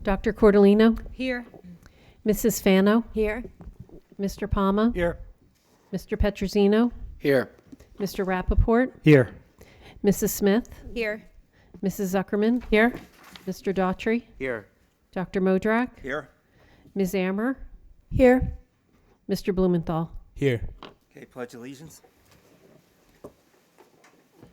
Dr. Cordolino, Here. Mrs. Fano, Here. Mr. Palma, Here. Mr. Petrosino, Here. Mr. Rappaport, Here. Mrs. Smith, Here. Mrs. Zuckerman, here, Mr. Daughtry, Here. Dr. Modrak, Here. Ms. Ammer, Here. Mr. Blumenthal. Here. Okay, pledge allegiance.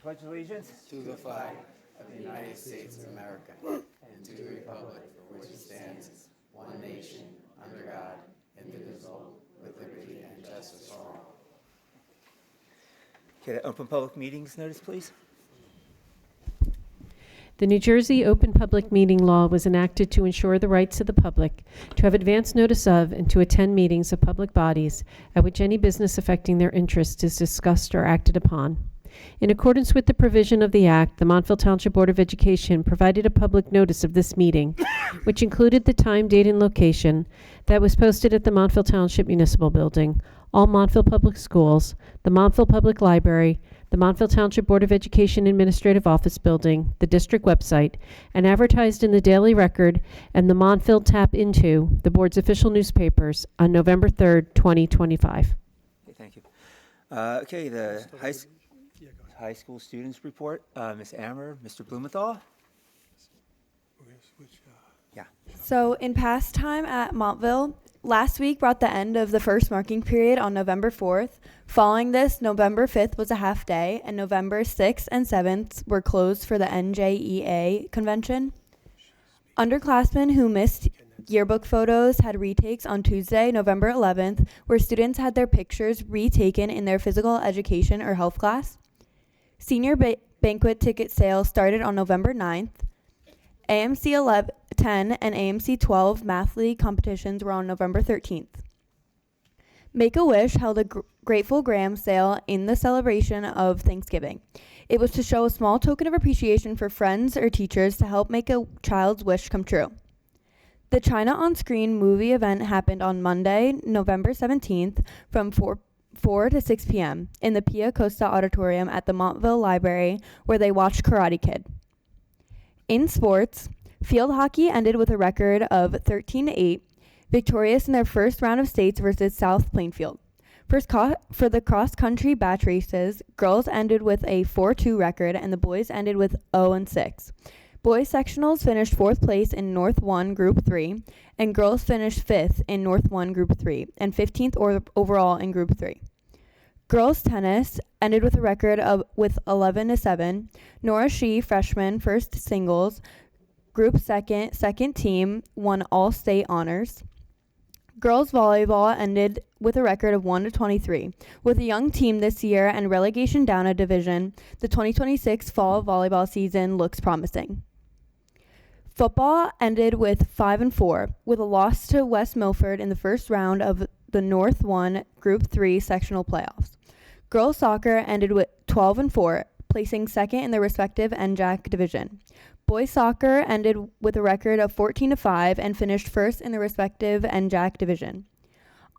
Pledge allegiance. To the flag of the United States of America and to the republic for which it stands, one nation, under God, indivisible, with liberty and justice for all. Okay, the open public meetings notice, please. The New Jersey Open Public Meeting Law was enacted to ensure the rights of the public to have advance notice of and to attend meetings of public bodies at which any business affecting their interest is discussed or acted upon. In accordance with the provision of the Act, the Montville Township Board of Education provided a public notice of this meeting, which included the time, date, and location that was posted at the Montville Township Municipal Building, all Montville Public Schools, the Montville Public Library, the Montville Township Board of Education Administrative Office Building, the district website, and advertised in the Daily Record and the Montville Tap Into, the board's official newspapers, on November 3rd, 2025. Okay, thank you. Okay, the high school students report. Ms. Ammer, Mr. Blumenthal. Yeah. So in past time at Montville, last week brought the end of the first marking period on November 4th. Following this, November 5th was a half day, and November 6th and 7th were closed for the NJEA convention. Underclassmen who missed yearbook photos had retakes on Tuesday, November 11th, where students had their pictures retaken in their physical education or health class. Senior banquet ticket sales started on November 9th. AMC 10 and AMC 12 Math League competitions were on November 13th. Make-A-Wish held a Grateful Graham sale in the celebration of Thanksgiving. It was to show a small token of appreciation for friends or teachers to help make a child's wish come true. The China on Screen movie event happened on Monday, November 17th from 4 to 6 p.m. in the Pia Costa Auditorium at the Montville Library, where they watched Karate Kid. In sports, field hockey ended with a record of 13-8, victorious in their first round of states versus South Plainfield. For the cross-country batch races, girls ended with a 4-2 record and the boys ended with 0-6. Boys sectionals finished 4th place in North 1 Group 3, and girls finished 5th in North 1 Group 3, and 15th overall in Group 3. Girls tennis ended with a record with 11-7. Nora Shee, freshman, first singles, group second team, won all state honors. Girls volleyball ended with a record of 1-23. With a young team this year and relegation down a division, the 2026 fall volleyball season looks promising. Football ended with 5-4, with a loss to West Milford in the first round of the North 1 Group 3 sectional playoffs. Girls soccer ended with 12-4, placing second in their respective NJAC division. Boys soccer ended with a record of 14-5 and finished first in the respective NJAC division.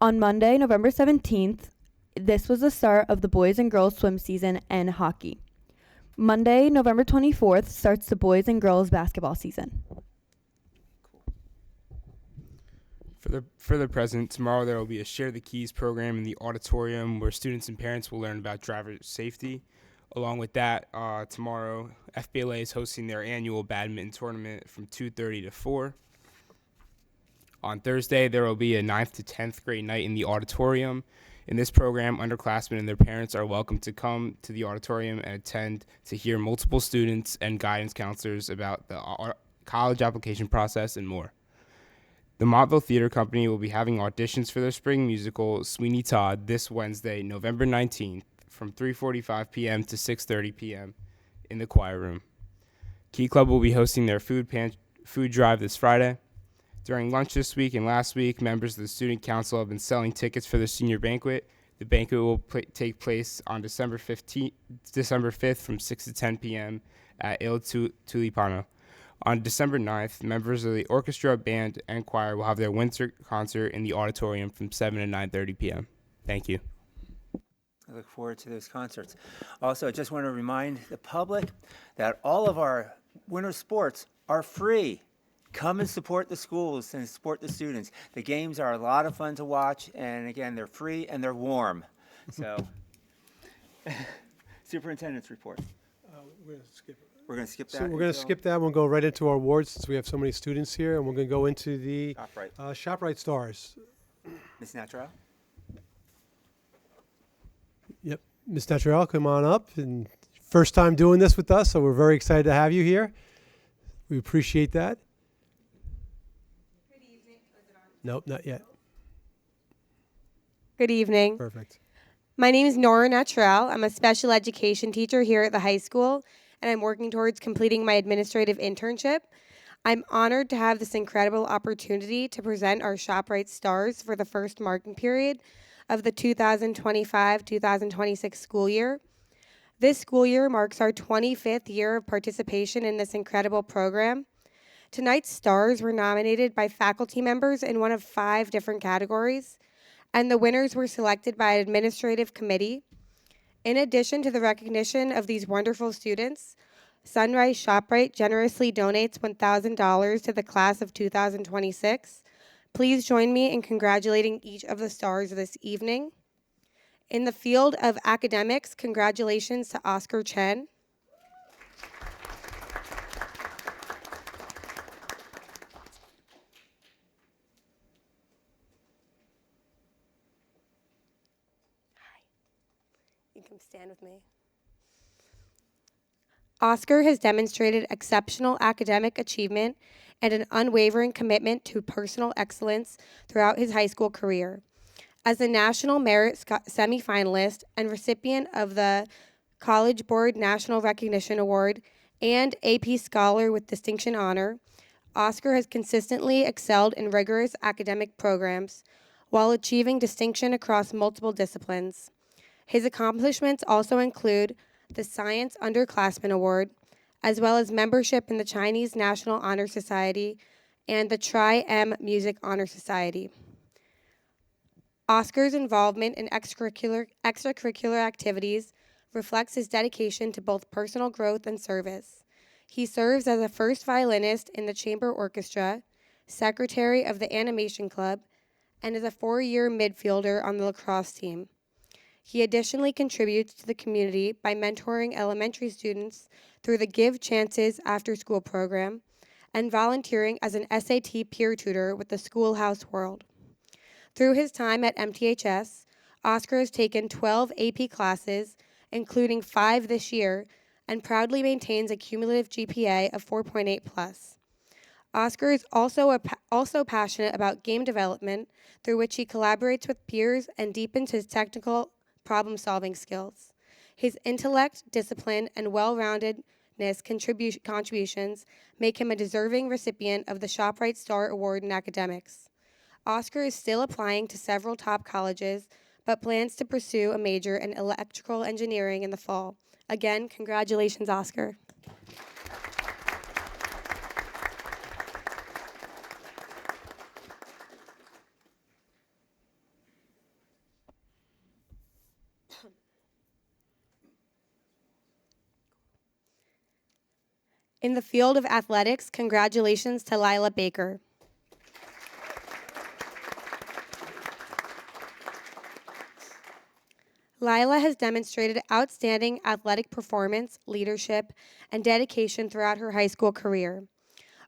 On Monday, November 17th, this was the start of the boys and girls swim season and hockey. Monday, November 24th, starts the boys and girls basketball season. For the present, tomorrow there will be a Share the Keys program in the auditorium where students and parents will learn about driver safety. Along with that, tomorrow, FBLA is hosting their annual badminton tournament from 2:30 to 4. On Thursday, there will be a 9th to 10th grade night in the auditorium. In this program, underclassmen and their parents are welcome to come to the auditorium and attend to hear multiple students and guidance counselors about the college application process and more. The Montville Theater Company will be having auditions for their spring musical, Sweeney Todd, this Wednesday, November 19th, from 3:45 p.m. to 6:30 p.m. in the choir room. Key Club will be hosting their food drive this Friday. During lunch this week and last week, members of the Student Council have been selling tickets for the senior banquet. The banquet will take place on December 5th from 6 to 10 p.m. at Il Tulipano. On December 9th, members of the orchestra, band, and choir will have their winter concert in the auditorium from 7 to 9:30 p.m. Thank you. I look forward to those concerts. Also, I just want to remind the public that all of our winter sports are free. come and support the schools and support the students. The games are a lot of fun to watch, and again, they're free and they're warm. So, superintendent's report. We're going to skip it. We're going to skip that. So we're going to until skip that. We'll go right into our awards since we have so many students here, and we're going to go into the ShopRite. ShopRite Stars. Ms. Natural? Yep. Ms. Naturel, come on up. And first time doing this with us, so we're very excited to have you here. We appreciate that. Good evening. Is it on? Nope, not yet. Good evening. Perfect. My name is Nora Naturel. I'm a special education teacher here at the high school, and I'm working towards completing my administrative internship. I'm honored to have this incredible opportunity to present our ShopRite Stars for the first marking period of the 2025-2026 school year. This school year marks our 25th year of participation in this incredible program. Tonight's stars were nominated by faculty members in one of 5 different categories, and the winners were selected by an administrative committee. In addition to the recognition of these wonderful students, Sunrise ShopRite generously donates $1,000 to the class of 2026. Please join me in congratulating each of the stars this evening. In the field of academics, congratulations to Oscar Chen. You can stand with me. Oscar has demonstrated exceptional academic achievement and an unwavering commitment to personal excellence throughout his high school career. As a National Merit semifinalist and recipient of the College Board National Recognition Award and AP Scholar with Distinction Honor, Oscar has consistently excelled in rigorous academic programs while achieving distinction across multiple disciplines. His accomplishments also include the Science Underclassmen Award, as well as membership in the Chinese National Honor Society and the Tri-M Music Honor Society. Oscar's involvement in extracurricular activities reflects his dedication to both personal growth and service. He serves as a first violinist in the chamber orchestra, secretary of the animation club, and is a 4-year midfielder on the lacrosse team. He additionally contributes to the community by mentoring elementary students through the Give Chances after-school program and volunteering as an SAT peer tutor with the Schoolhouse World. Through his time at MTHS, Oscar has taken 12 AP classes, including 5 this year, and proudly maintains a cumulative GPA of 4.8+. Oscar is also passionate about game development, through which he collaborates with peers and deepens his technical problem-solving skills. His intellect, discipline, and well-roundedness contributions make him a deserving recipient of the ShopRite Star Award in Academics. Oscar is still applying to several top colleges, but plans to pursue a major in electrical engineering in the fall. Again, congratulations, Oscar. In the field of athletics, congratulations to Lila Baker. Lila has demonstrated outstanding athletic performance, leadership, and dedication throughout her high school career.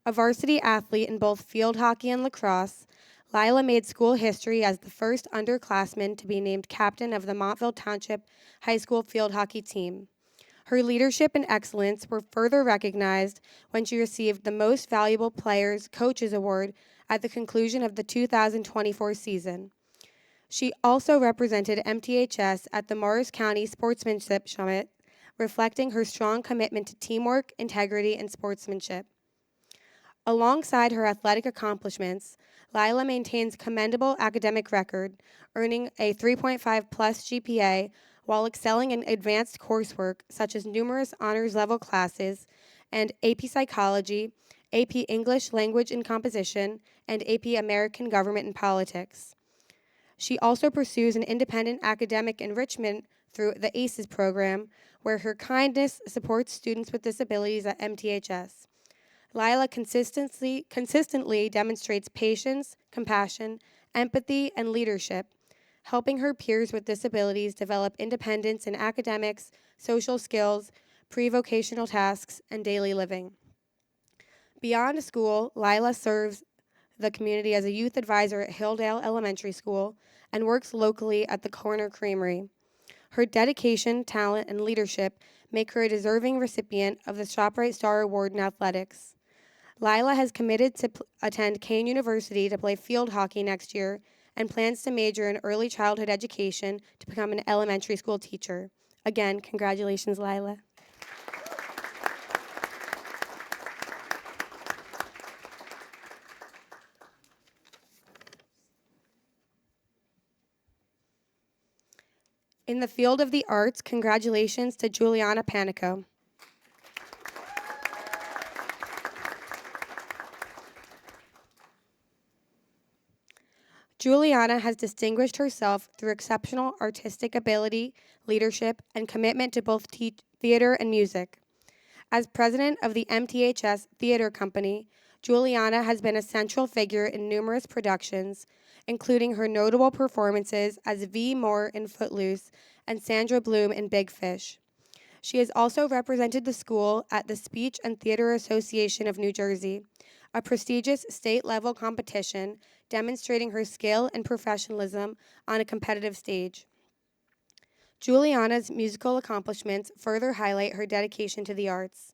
A varsity athlete in both field hockey and lacrosse, Lila made school history as the first underclassman to be named captain of the Montville Township High School field hockey team. Her leadership and excellence were further recognized when she received the Most Valuable Players Coaches Award at the conclusion of the 2024 season. She also represented MTHS at the Morris County Sportsmanship Summit, reflecting her strong commitment to teamwork, integrity, and sportsmanship. Alongside her athletic accomplishments, Lila maintains a commendable academic record, earning a 3.5+ GPA while excelling in advanced coursework such as numerous honors level classes and AP Psychology, AP English Language and Composition, and AP American Government and Politics. She also pursues an independent academic enrichment through the ACES program, where her kindness supports students with disabilities at MTHS. Lila consistently demonstrates patience, compassion, empathy, and leadership, helping her peers with disabilities develop independence in academics, social skills, pre-vocational tasks, and daily living. Beyond school, Lila serves the community as a youth advisor at Hilldale Elementary School and works locally at the Corner Creamery. Her dedication, talent, and leadership make her a deserving recipient of the ShopRite Star Award in athletics. Lila has committed to attend Kane University to play field hockey next year and plans to major in early childhood education to become an elementary school teacher. Again, congratulations, Lila. In the field of the arts, congratulations to Juliana Panico. Juliana has distinguished herself through exceptional artistic ability, leadership, and commitment to both theater and music. As president of the MTHS Theater Company, Juliana has been a central figure in numerous productions, including her notable performances as V. Moore in Footloose and Sandra Bloom in Big Fish. She has also represented the school at the Speech and Theater Association of New Jersey, a prestigious state-level competition demonstrating her skill and professionalism on a competitive stage. Juliana's musical accomplishments further highlight her dedication to the arts.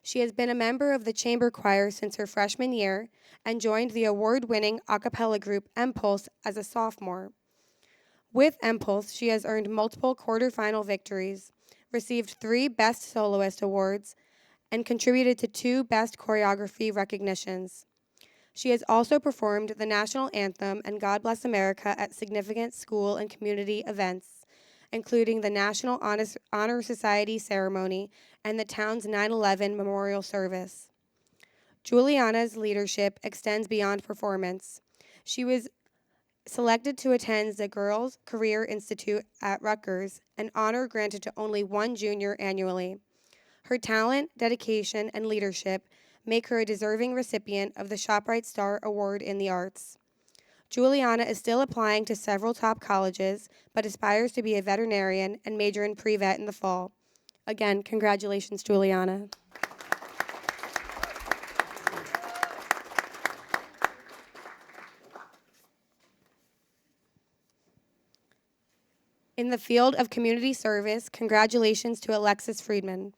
She has been a member of the chamber choir since her freshman year and joined the award-winning a cappella group Impulse as a sophomore. With Impulse, she has earned multiple quarterfinal victories, received 3 Best Soloist awards, and contributed to 2 Best Choreography recognitions. She has also performed the national anthem and God Bless America at significant school and community events, including the National Honor Society ceremony and the town's 9/11 memorial service. Juliana's leadership extends beyond performance. She was selected to attend the Girls Career Institute at Rutgers, an honor granted to only one junior annually. Her talent, dedication, and leadership make her a deserving recipient of the ShopRite Star Award in the Arts. Juliana is still applying to several top colleges, but aspires to be a veterinarian and major in pre-vet in the fall. Again, congratulations, Juliana. In the field of community service, congratulations to Alexis Friedman.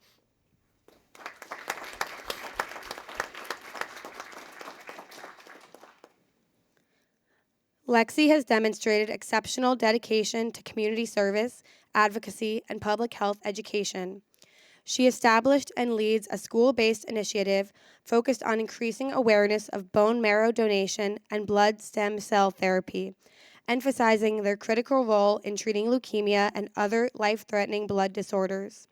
Lexi has demonstrated exceptional dedication to community service, advocacy, and public health education. She established and leads a school-based initiative focused on increasing awareness of bone marrow donation and blood stem cell therapy, emphasizing their critical role in treating leukemia and other life-threatening blood disorders.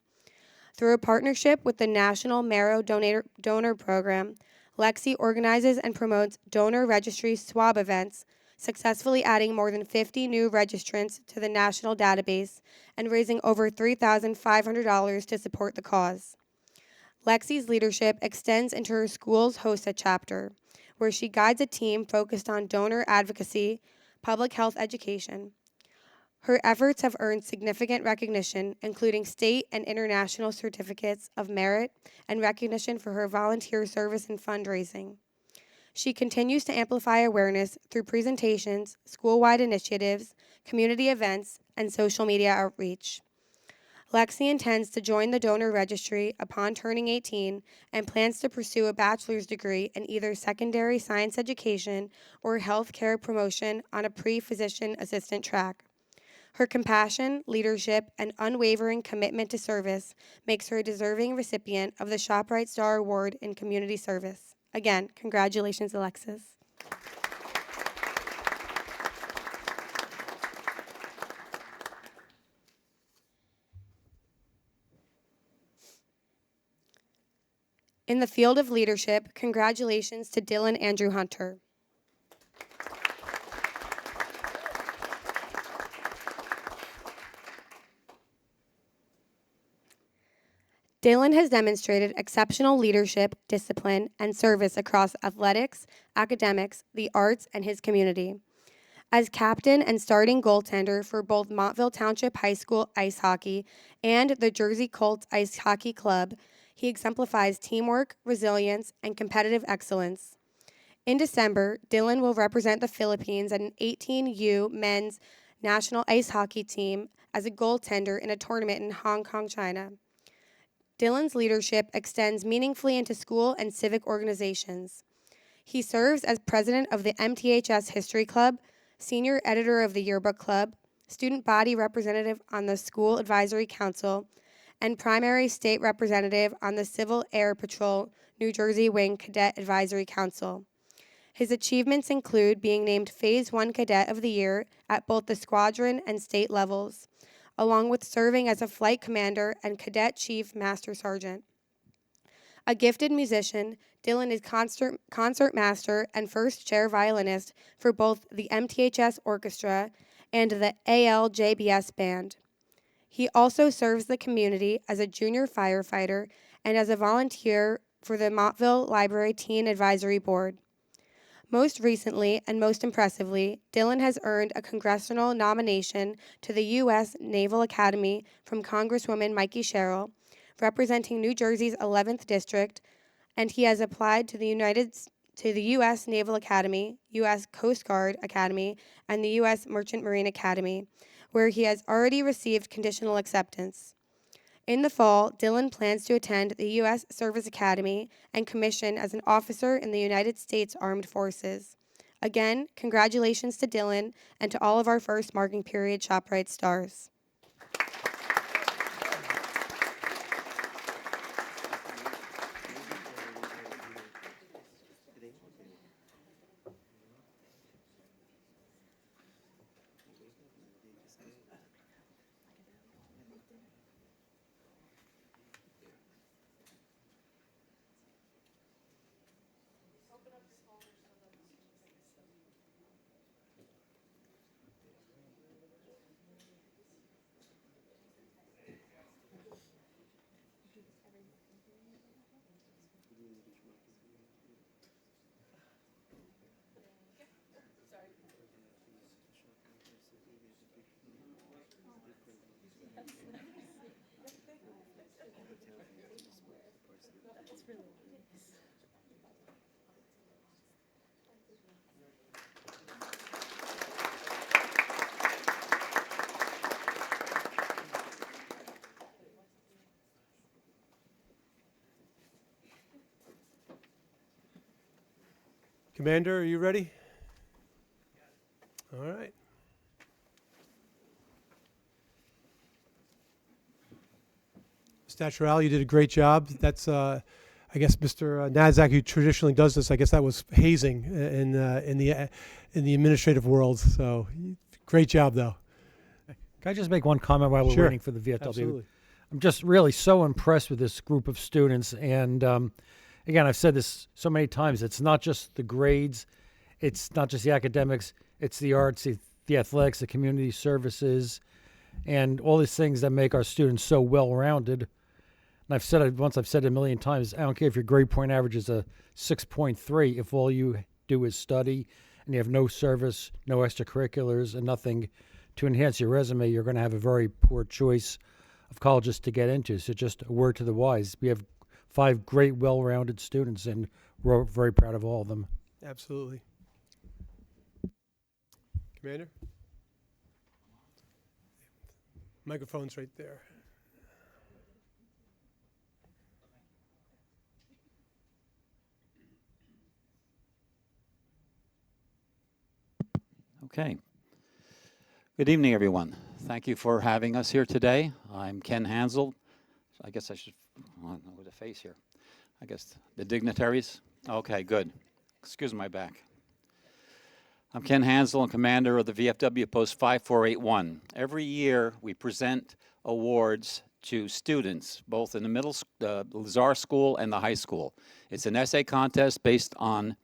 Through a partnership with the National Marrow Donor Program, Lexi organizes and promotes donor registry swab events, successfully adding more than 50 new registrants to the national database and raising over $3,500 to support the cause. Lexi's leadership extends into her school's HOSA chapter, where she guides a team focused on donor advocacy, public health education. Her efforts have earned significant recognition, including state and international certificates of merit and recognition for her volunteer service and fundraising. She continues to amplify awareness through presentations, school-wide initiatives, community events, and social media outreach. Lexi intends to join the donor registry upon turning 18 and plans to pursue a bachelor's degree in either secondary science education or healthcare promotion on a pre-physician assistant track. Her compassion, leadership, and unwavering commitment to service makes her a deserving recipient of the ShopRite Star Award in Community Service. Again, congratulations, Alexis. In the field of leadership, congratulations to Dylan Andrew Hunter. Dylan has demonstrated exceptional leadership, discipline, and service across athletics, academics, the arts, and his community. As captain and starting goaltender for both Montville Township High School ice hockey and the Jersey Colts Ice Hockey Club, he exemplifies teamwork, resilience, and competitive excellence. In December, Dylan will represent the Philippines at an 18U men's national ice hockey team as a goaltender in a tournament in Hong Kong, China. Dylan's leadership extends meaningfully into school and civic organizations. He serves as president of the MTHS History Club, senior editor of the Yearbook Club, student body representative on the School Advisory Council, and primary state representative on the Civil Air Patrol New Jersey Wing Cadet Advisory Council. His achievements include being named Phase 1 Cadet of the Year at both the squadron and state levels, along with serving as a flight commander and cadet chief master sergeant. A gifted musician, Dylan is concert master and first chair violinist for both the MTHS Orchestra and the ALJBS Band. He also serves the community as a junior firefighter and as a volunteer for the Montville Library Teen Advisory Board. Most recently, and most impressively, Dylan has earned a congressional nomination to the U.S. Naval Academy from Congresswoman Mikey Sherrill, representing New Jersey's 11th District, and he has applied to the U.S. Naval Academy, U.S. Coast Guard Academy, and the U.S. Merchant Marine Academy, where he has already received conditional acceptance. In the fall, Dylan plans to attend the U.S. Service Academy and commission as an officer in the United States Armed Forces. Again, congratulations to Dylan and to all of our first marking period ShopRite stars. Commander, are you ready? All right. Statural, you did a great job. That's, I guess, Mr. Nazak, who traditionally does this. I guess that was hazing in the administrative world. So, great job, though. Can I just make one comment while we're Sure. waiting for the VFW? Absolutely. I'm just really so impressed with this group of students. And again, I've said this so many times. It's not just the grades. It's not just the academics. It's the arts, the athletics, the community services, and all these things that make our students so well-rounded. And I've said it once, I've said it a million times. I don't care if your grade point average is a 6.3. If all you do is study and you have no service, no extracurriculars, and nothing to enhance your resume, you're going to have a very poor choice of colleges to get into. So just a word to the wise. We have 5 great, well-rounded students, and we're very proud of all of them. Absolutely. Commander? Microphone's right there. Okay. Good evening, everyone. Thank you for having us here today. I'm Ken Hansel. I guess I should, with a face here. I guess the dignitaries. Okay, good. Excuse my back. I'm Ken Hansel, and commander of the VFW Post 5481. Every year, we present awards to students, both in the Lazar School and the high school. It's an essay contest based on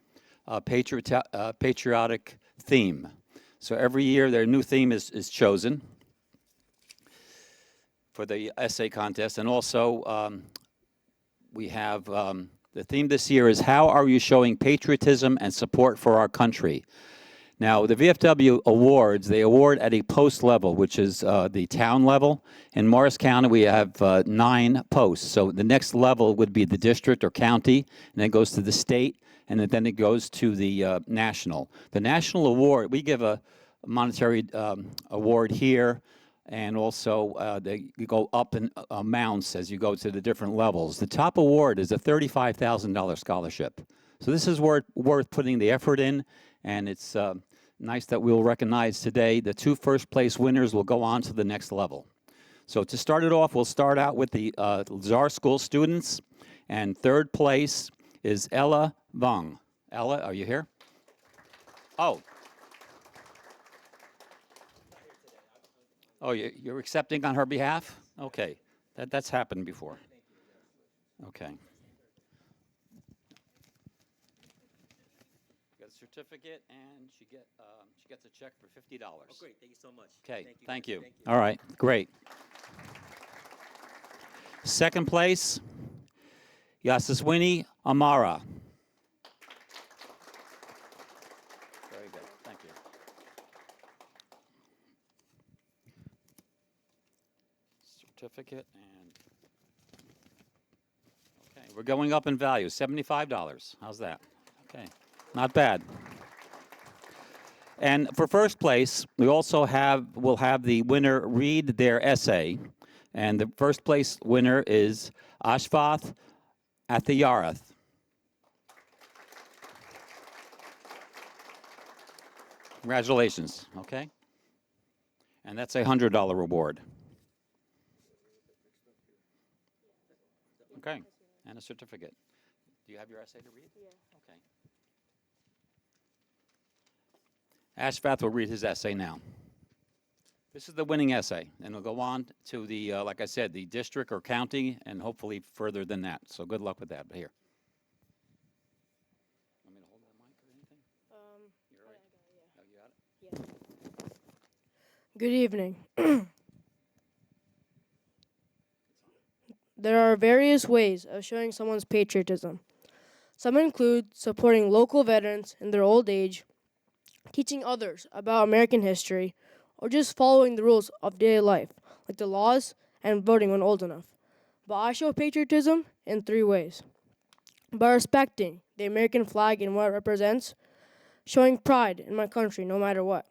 a patriotic theme. So every year, their new theme is chosen for the essay contest, and also we have the theme this year is How Are You Showing Patriotism and Support for Our Country? Now, the VFW awards, they award at a post level, which is the town level. In Morris County, we have 9 posts. So the next level would be the district or county, and then it goes to the state, and then it goes to the national. The national award, we give a monetary award here, and also they go up in amounts as you go to the different levels. The top award is a $35,000 scholarship. So this is worth putting the effort in, and it's nice that we'll recognize today the 2 first place winners will go on to the next level. So to start it off, we'll start out with the Lazar School students, and 3rd place is Ella Vong. Ella, are you here? Oh. Oh, you're accepting on her behalf? Okay, that's happened before. Okay. Got a certificate, and she gets a check for $50. Oh, great. Thank you so much. Okay, thank you. Thank you. All right, great. 2nd place, Yasaswini Amara. Very good, thank you. Certificate and, okay, we're going up in value, $75. How's that? Okay, not bad. And for 1st place, we also will have the winner read their essay. And the 1st place winner is Ashfath Athayarath. Congratulations, okay? And that's a $100 reward. Okay, and a certificate. Do you have your essay to read? Yeah. Okay. Ashfath will read his essay now. This is the winning essay, and it'll go on to the, like I said, the district or county, and hopefully further than that. So good luck with that. But here. Want me to hold the mic or anything? You're all right? Oh, you got it? Yeah. Good evening. There are various ways of showing someone's patriotism. Some include supporting local veterans in their old age, teaching others about American history, or just following the rules of daily life, like the laws and voting when old enough. But I show patriotism in 3 ways. By respecting the American flag and what it represents, showing pride in my country no matter what,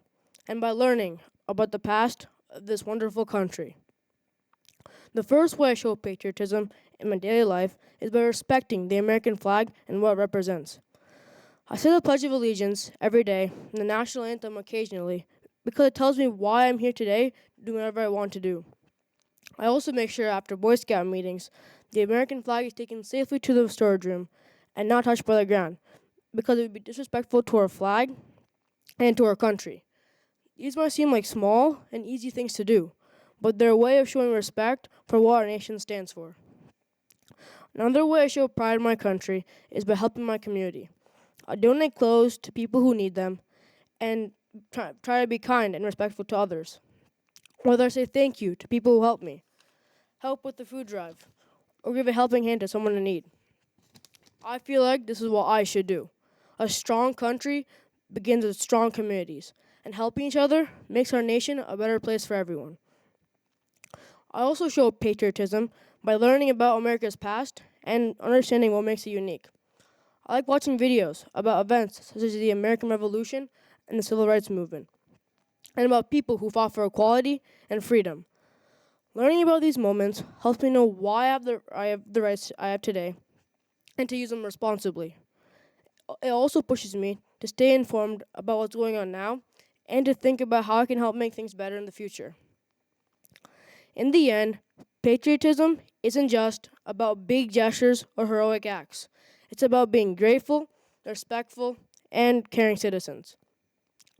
and by learning about the past of this wonderful country. The first way I show patriotism in my daily life is by respecting the American flag and what it represents. I say the Pledge of Allegiance every day and the national anthem occasionally because it tells me why I'm here today, doing whatever I want to do. I also make sure after Boy Scout meetings, the American flag is taken safely to the storage room and not touched by the ground because it would be disrespectful to our flag and to our country. These might seem like small and easy things to do, but they're a way of showing respect for what our nation stands for. Another way I show pride in my country is by helping my community. I donate clothes to people who need them and try to be kind and respectful to others. Whether I say thank you to people who help me, help with the food drive, or give a helping hand to someone in need. I feel like this is what I should do. A strong country begins with strong communities, and helping each other makes our nation a better place for everyone. I also show patriotism by learning about America's past and understanding what makes it unique. I like watching videos about events such as the American Revolution and the Civil Rights Movement, and about people who fought for equality and freedom. Learning about these moments helps me know why I have the rights I have today, and to use them responsibly. It also pushes me to stay informed about what's going on now, and to think about how I can help make things better in the future. In the end, patriotism isn't just about big gestures or heroic acts. It's about being grateful, respectful, and caring citizens.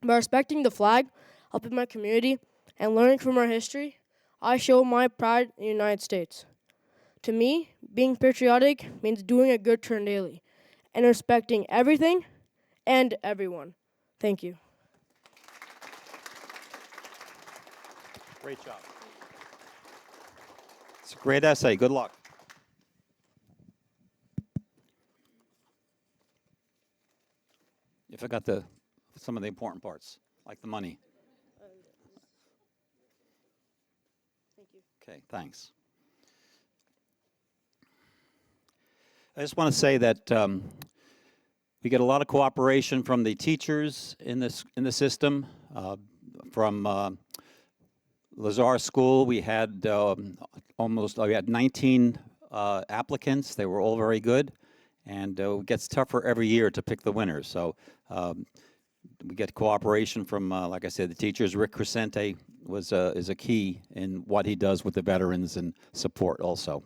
By respecting the flag, helping my community, and learning from our history, I show my pride in the United States. To me, being patriotic means doing a good turn daily and respecting everything and everyone. Thank you. Great job. It's a great essay. Good luck. You forgot some of the important parts, like the money. Thank you. Okay, thanks. I just want to say that we get a lot of cooperation from the teachers in the system. From Lazar School, we had we had 19 applicants. They were all very good, and it gets tougher every year to pick the winners. So we get cooperation from, like I said, the teachers. Rick Crescente is a key in what he does with the veterans and support also.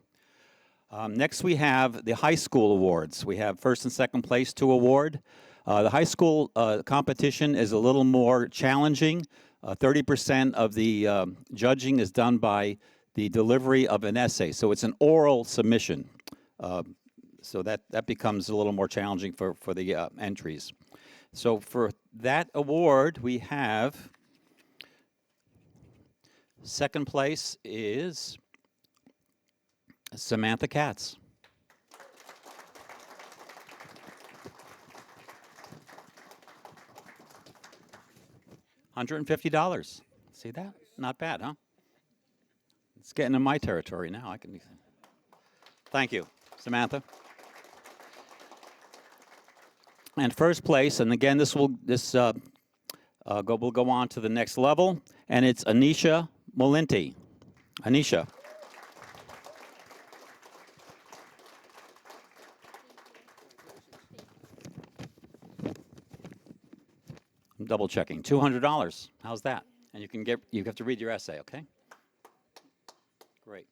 Next, we have the high school awards. We have first and second place to award. The high school competition is a little more challenging. 30% of the judging is done by the delivery of an essay, so it's an oral submission. So that becomes a little more challenging for the entries. So for that award, we have second place is Samantha Katz. $150. See that? Not bad, huh? It's getting in my territory now. I can. Thank you, Samantha. And first place, and again, will go on to the next level, and it's Anisha Molinti. Anisha. I'm double checking. $200. How's that? And you have to read your essay, okay? Great.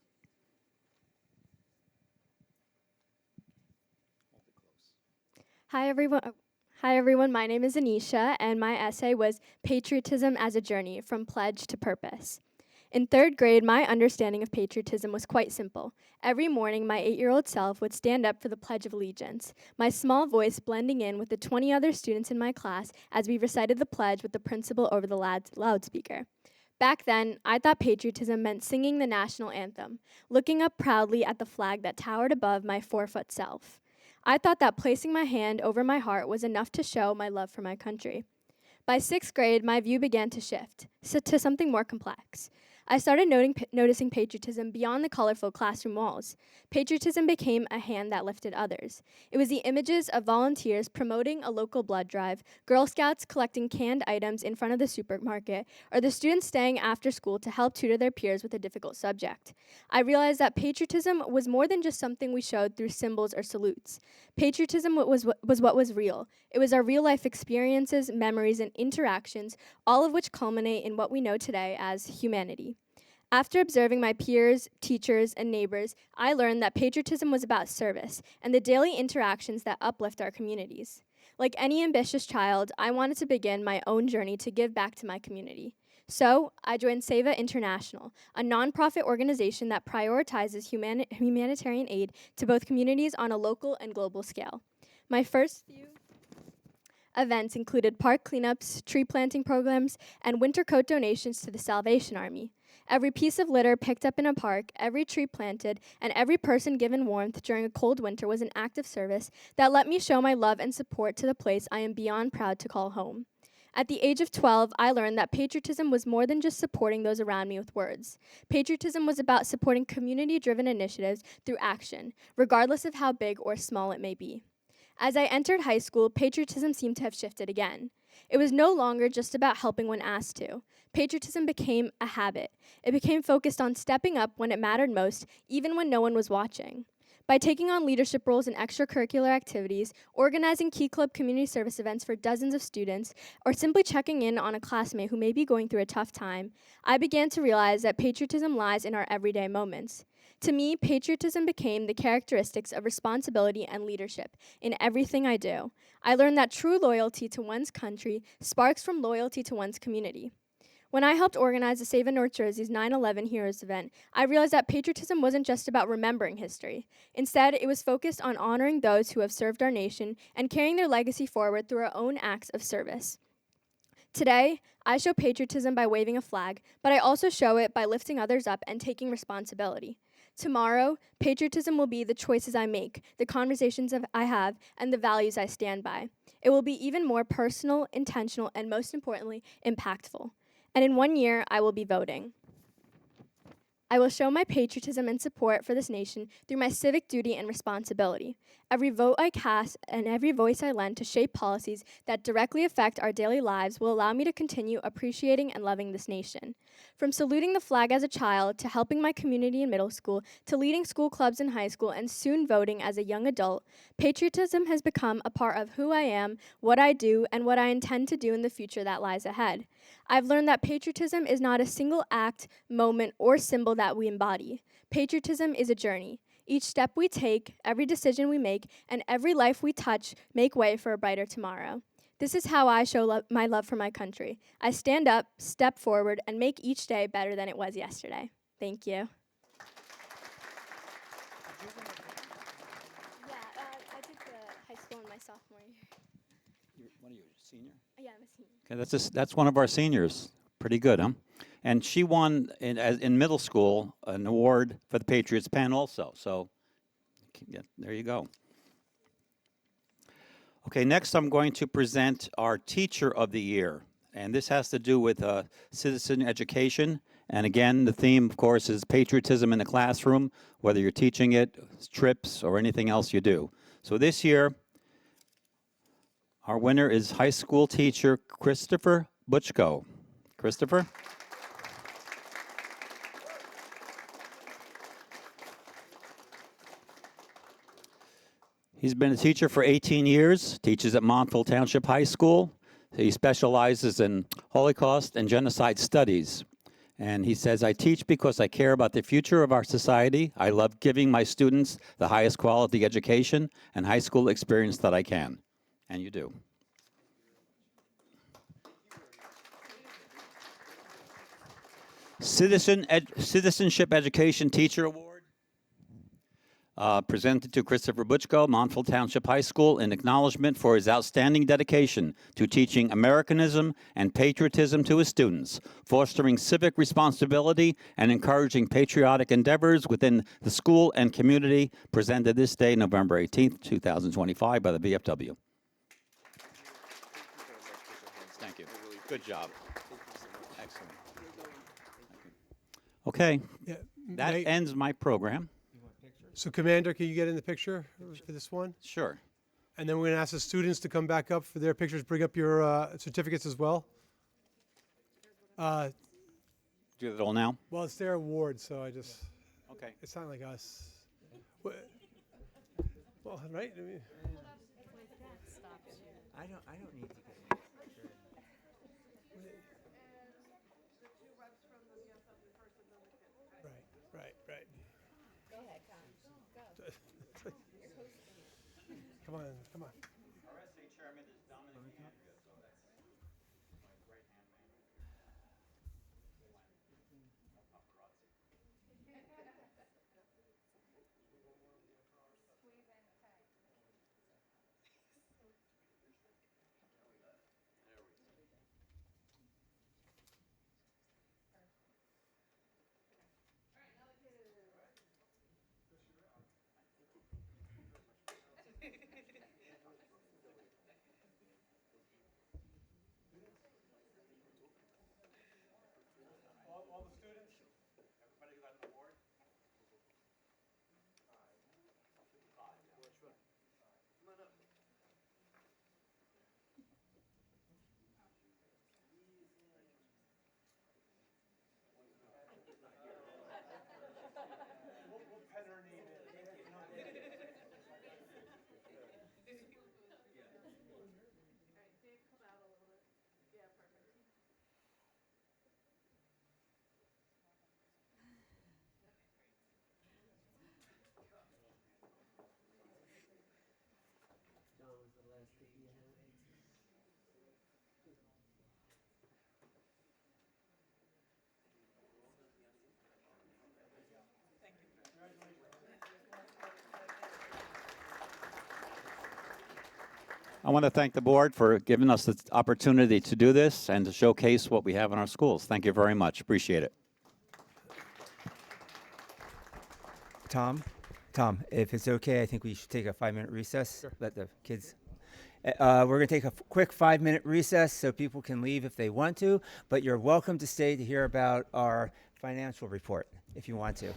Hi everyone. My name is Anisha, and my essay was Patriotism as a Journey from Pledge to Purpose. In third grade, my understanding of patriotism was quite simple. Every morning, my 8-year-old self would stand up for the Pledge of Allegiance, my small voice blending in with the 20 other students in my class as we recited the pledge with the principal over the loudspeaker. Back then, I thought patriotism meant singing the national anthem, looking up proudly at the flag that towered above my 4-foot self. I thought that placing my hand over my heart was enough to show my love for my country. By 6th grade, my view began to shift to something more complex. I started noticing patriotism beyond the colorful classroom walls. Patriotism became a hand that lifted others. It was the images of volunteers promoting a local blood drive, Girl Scouts collecting canned items in front of the supermarket, or the students staying after school to help tutor their peers with a difficult subject. I realized that patriotism was more than just something we showed through symbols or salutes. Patriotism was what was real. It was our real-life experiences, memories, and interactions, all of which culminate in what we know today as humanity. After observing my peers, teachers, and neighbors, I learned that patriotism was about service and the daily interactions that uplift our communities. Like any ambitious child, I wanted to begin my own journey to give back to my community. So, I joined SEVA International, a nonprofit organization that prioritizes humanitarian aid to both communities on a local and global scale. My first few events included park cleanups, tree planting programs, and winter coat donations to the Salvation Army. Every piece of litter picked up in a park, every tree planted, and every person given warmth during a cold winter was an act of service that let me show my love and support to the place I am beyond proud to call home. At the age of 12, I learned that patriotism was more than just supporting those around me with words. Patriotism was about supporting community-driven initiatives through action, regardless of how big or small it may be. As I entered high school, patriotism seemed to have shifted again. It was no longer just about helping when asked to. Patriotism became a habit. It became focused on stepping up when it mattered most, even when no one was watching. By taking on leadership roles in extracurricular activities, organizing Key Club community service events for dozens of students, or simply checking in on a classmate who may be going through a tough time, I began to realize that patriotism lies in our everyday moments. To me, patriotism became the characteristics of responsibility and leadership in everything I do. I learned that true loyalty to one's country sparks from loyalty to one's community. When I helped organize the Save in North Jersey's 9/11 Heroes event, I realized that patriotism wasn't just about remembering history. Instead, it was focused on honoring those who have served our nation and carrying their legacy forward through our own acts of service. Today, I show patriotism by waving a flag, but I also show it by lifting others up and taking responsibility. Tomorrow, patriotism will be the choices I make, the conversations I have, and the values I stand by. It will be even more personal, intentional, and most importantly, impactful. And in 1 year, I will be voting. I will show my patriotism and support for this nation through my civic duty and responsibility. Every vote I cast and every voice I lend to shape policies that directly affect our daily lives will allow me to continue appreciating and loving this nation. From saluting the flag as a child, to helping my community in middle school, to leading school clubs in high school, and soon voting as a young adult, patriotism has become a part of who I am, what I do, and what I intend to do in the future that lies ahead. I've learned that patriotism is not a single act, moment, or symbol that we embody. Patriotism is a journey. Each step we take, every decision we make, and every life we touch make way for a brighter tomorrow. This is how I show my love for my country. I stand up, step forward, and make each day better than it was yesterday. Thank you. I did the high school in my sophomore year. What are you, senior? Yeah, I'm a senior. Okay, that's one of our seniors. Pretty good, huh? And she won in middle school an award for the Patriots pen also. So yeah, there you go. Okay, next I'm going to present our Teacher of the Year. And this has to do with citizen education. And again, the theme, of course, is patriotism in the classroom, whether you're teaching it, trips, or anything else you do. So this year, our winner is high school teacher Christopher Butchko. Christopher? He's been a teacher for 18 years, teaches at Montville Township High School. He specializes in Holocaust and genocide studies. And he says, I teach because I care about the future of our society. I love giving my students the highest quality education and high school experience that I can. And you do. Citizenship Education Teacher Award. Presented to Christopher Butchko, Montville Township High School, in acknowledgement for his outstanding dedication to teaching Americanism and patriotism to his students, fostering civic responsibility, and encouraging patriotic endeavors within the school and community, presented this day, November 18th, 2025, by the VFW. Thank you. Good job. Excellent. Okay, Yeah, that ends my program. So, Commander, can you get in the picture for this one? Sure. And then we're going to ask the students to come back up for their pictures. Bring up your certificates as well. Do it all now? Well, it's their award, so I just. Okay. It's not like us. Well, right? I mean, I don't need to get right. Go ahead, Tom. Go. Come on. Our SA chairman is Dominic Andrea, so that's my right-hand man. All the students? Everybody got an award? We'll pen her name in. I want to thank the board for giving us the opportunity to do this and to showcase what we have in our schools. Thank you very much. Appreciate it. Tom, if it's okay, I think we should take a 5-minute recess. Sure. Let the kids. We're going to take a quick 5-minute recess so people can leave if they want to, but you're welcome to stay to hear about our financial report if you want to.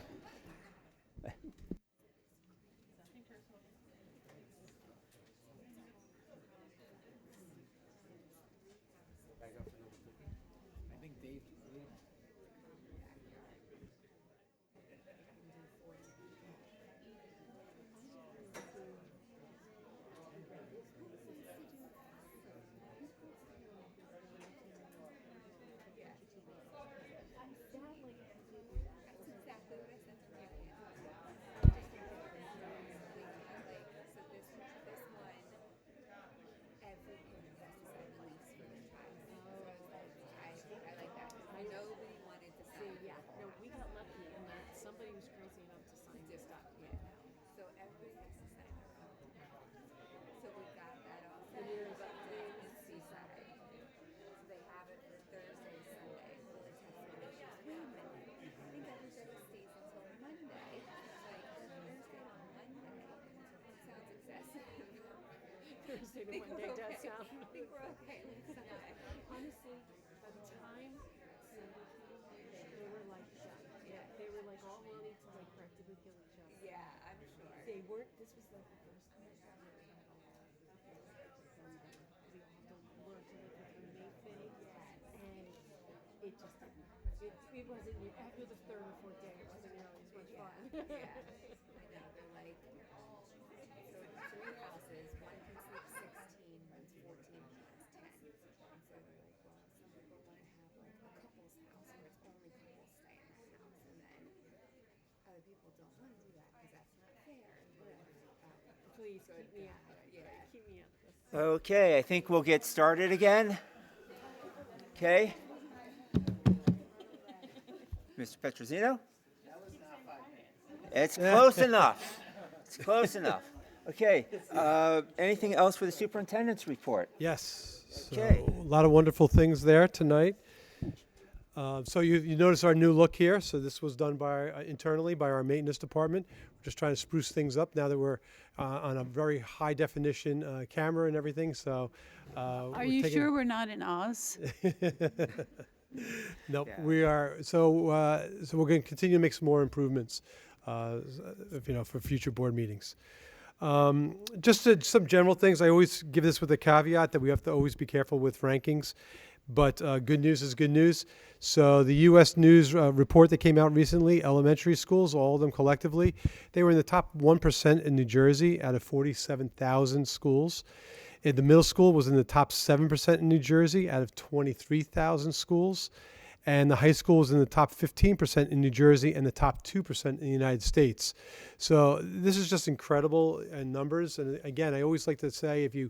Thursday to Monday does sound. I think we're okay. Honestly, by the time Sunday came, they were like done. Yeah, they were like all ready to like practically kill each other. Yeah, I'm sure. They weren't. This was like the first time we had a lot of we all had to learn to live with roommate thing. And it just didn't. It wasn't after the third or fourth day. It wasn't nearly as much fun. I know. They're like. So it's 3 houses, one can sleep 16, one's 14, one's 10. And so they're like, well, some people want to have like a couple's house where it's only couples stay in that house. And then other people don't want to do that because that's not fair. Please keep me up. Yeah. Keep me up. Okay, I think we'll get started again. Okay. Mr. Petrosino? It's close enough. It's close enough. Okay. Anything else for the superintendent's report? Yes. Okay. So, a lot of wonderful things there tonight. So you notice our new look here. So this was done by internally by our maintenance department. We're just trying to spruce things up now that we're on a very high definition camera and everything. So Are you sure we're not in Oz? Nope, Yeah. we are. So we're going to continue to make some more improvements, for future board meetings. Just some general things. I always give this with a caveat that we have to always be careful with rankings. But good news is good news. So the U.S. News report that came out recently, elementary schools, all of them collectively, they were in the top 1% in New Jersey out of 47,000 schools. The middle school was in the top 7% in New Jersey out of 23,000 schools. And the high school was in the top 15% in New Jersey and the top 2% in the United States. So this is just incredible in numbers. And again, I always like to say, if you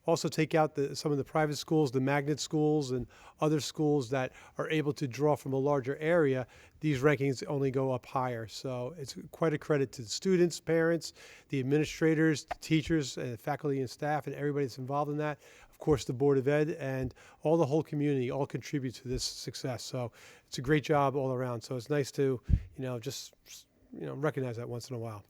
also take out some of the private schools, the magnet schools, and other schools that are able to draw from a larger area, these rankings only go up higher. So it's quite a credit to the students, parents, the administrators, the teachers, faculty and staff, and everybody that's involved in that. Of course, the Board of Ed and all the whole community all contribute to this success. So it's a great job all around. So it's nice to, recognize that once in a while.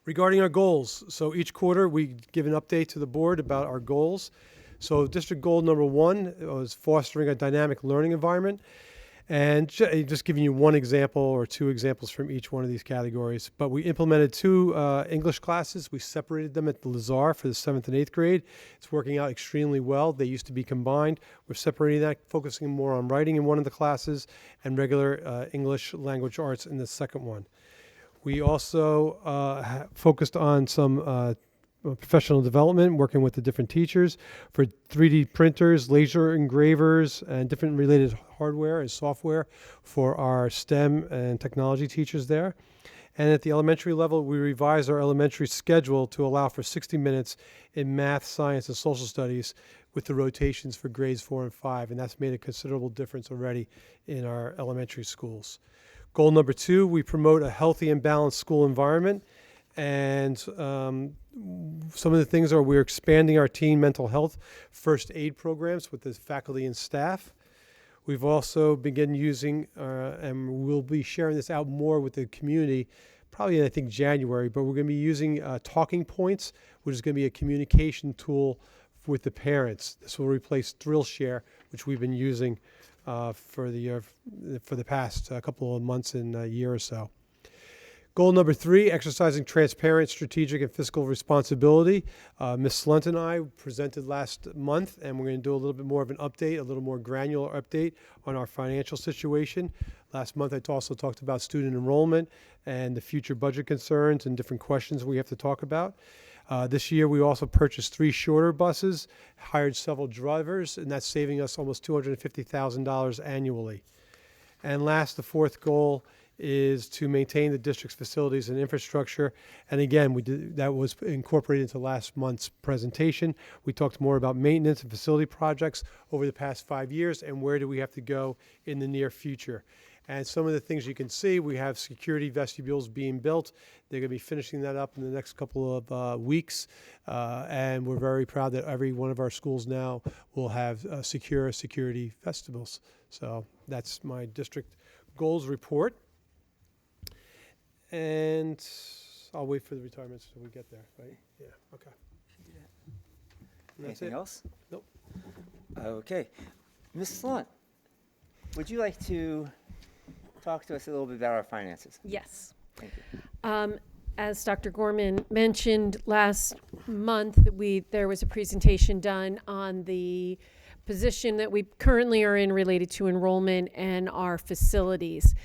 Regarding our goals, so each quarter we give an update to the board about our goals. So district goal number 1 was fostering a dynamic learning environment. And just giving you one example or 2 examples from each one of these categories. But we implemented 2 English classes. We separated them at the Lazar for the 7th and 8th grade. It's working out extremely well. They used to be combined. We're separating that, focusing more on writing in one of the classes and regular English language arts in the second one. We also focused on some professional development, working with the different teachers for 3D printers, laser engravers, and different related hardware and software for our STEM and technology teachers there. And at the elementary level, we revised our elementary schedule to allow for 60 minutes in math, science, and social studies with the rotations for grades 4 and 5. And that's made a considerable difference already in our elementary schools. Goal number 2, we promote a healthy and balanced school environment. And some of the things are we're expanding our teen mental health first aid programs with the faculty and staff. We've also begun using, and we'll be sharing this out more with the community, probably I think January, but we're going to be using Talking Points, which is going to be a communication tool with the parents. This will replace Drillshare, which we've been using for the past couple of months and a year or so. Goal number 3, exercising transparent, strategic, and fiscal responsibility. Ms. Slunt and I presented last month, and we're going to do a little bit more of an update, a little more granular update on our financial situation. Last month, I also talked about student enrollment and the future budget concerns and different questions we have to talk about. This year, we also purchased 3 shorter buses, hired several drivers, and that's saving us almost $250,000 annually. And last, the 4th goal is to maintain the district's facilities and infrastructure. And again, that was incorporated into last month's presentation. We talked more about maintenance and facility projects over the past 5 years and where do we have to go in the near future. And some of the things you can see, we have security vestibules being built. They're going to be finishing that up in the next couple of weeks. And we're very proud that every one of our schools now will have secure security vestibules. So that's my district goals report. And I'll wait for the retirements until we get there, right? Yeah, okay. Anything else? Nope. Okay. Ms. Slunt, would you like to talk to us a little bit about our finances? Yes. Thank you. As Dr. Gorman mentioned last month, there was a presentation done on the position that we currently are in related to enrollment and our facilities.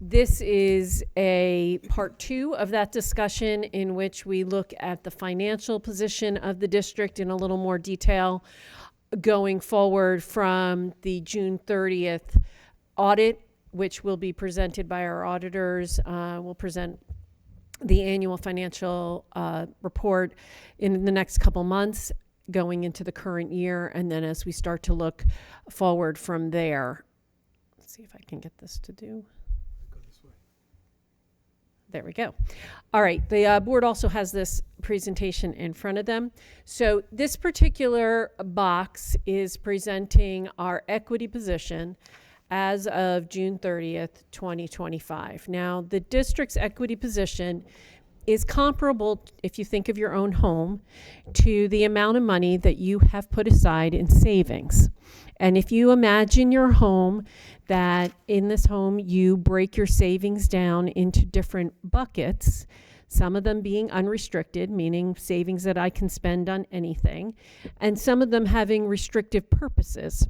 This is a part 2 of that discussion in which we look at the financial position of the district in a little more detail going forward from the June 30th audit, which will be presented by our auditors. We'll present the annual financial report in the next couple months going into the current year, and then as we start to look forward from there. Let's see if I can get this to do. There we go. All right, the board also has this presentation in front of them. So this particular box is presenting our equity position as of June 30th, 2025. Now, the district's equity position is comparable, if you think of your own home, to the amount of money that you have put aside in savings. And if you imagine your home, that in this home you break your savings down into different buckets, some of them being unrestricted, meaning savings that I can spend on anything, and some of them having restrictive purposes,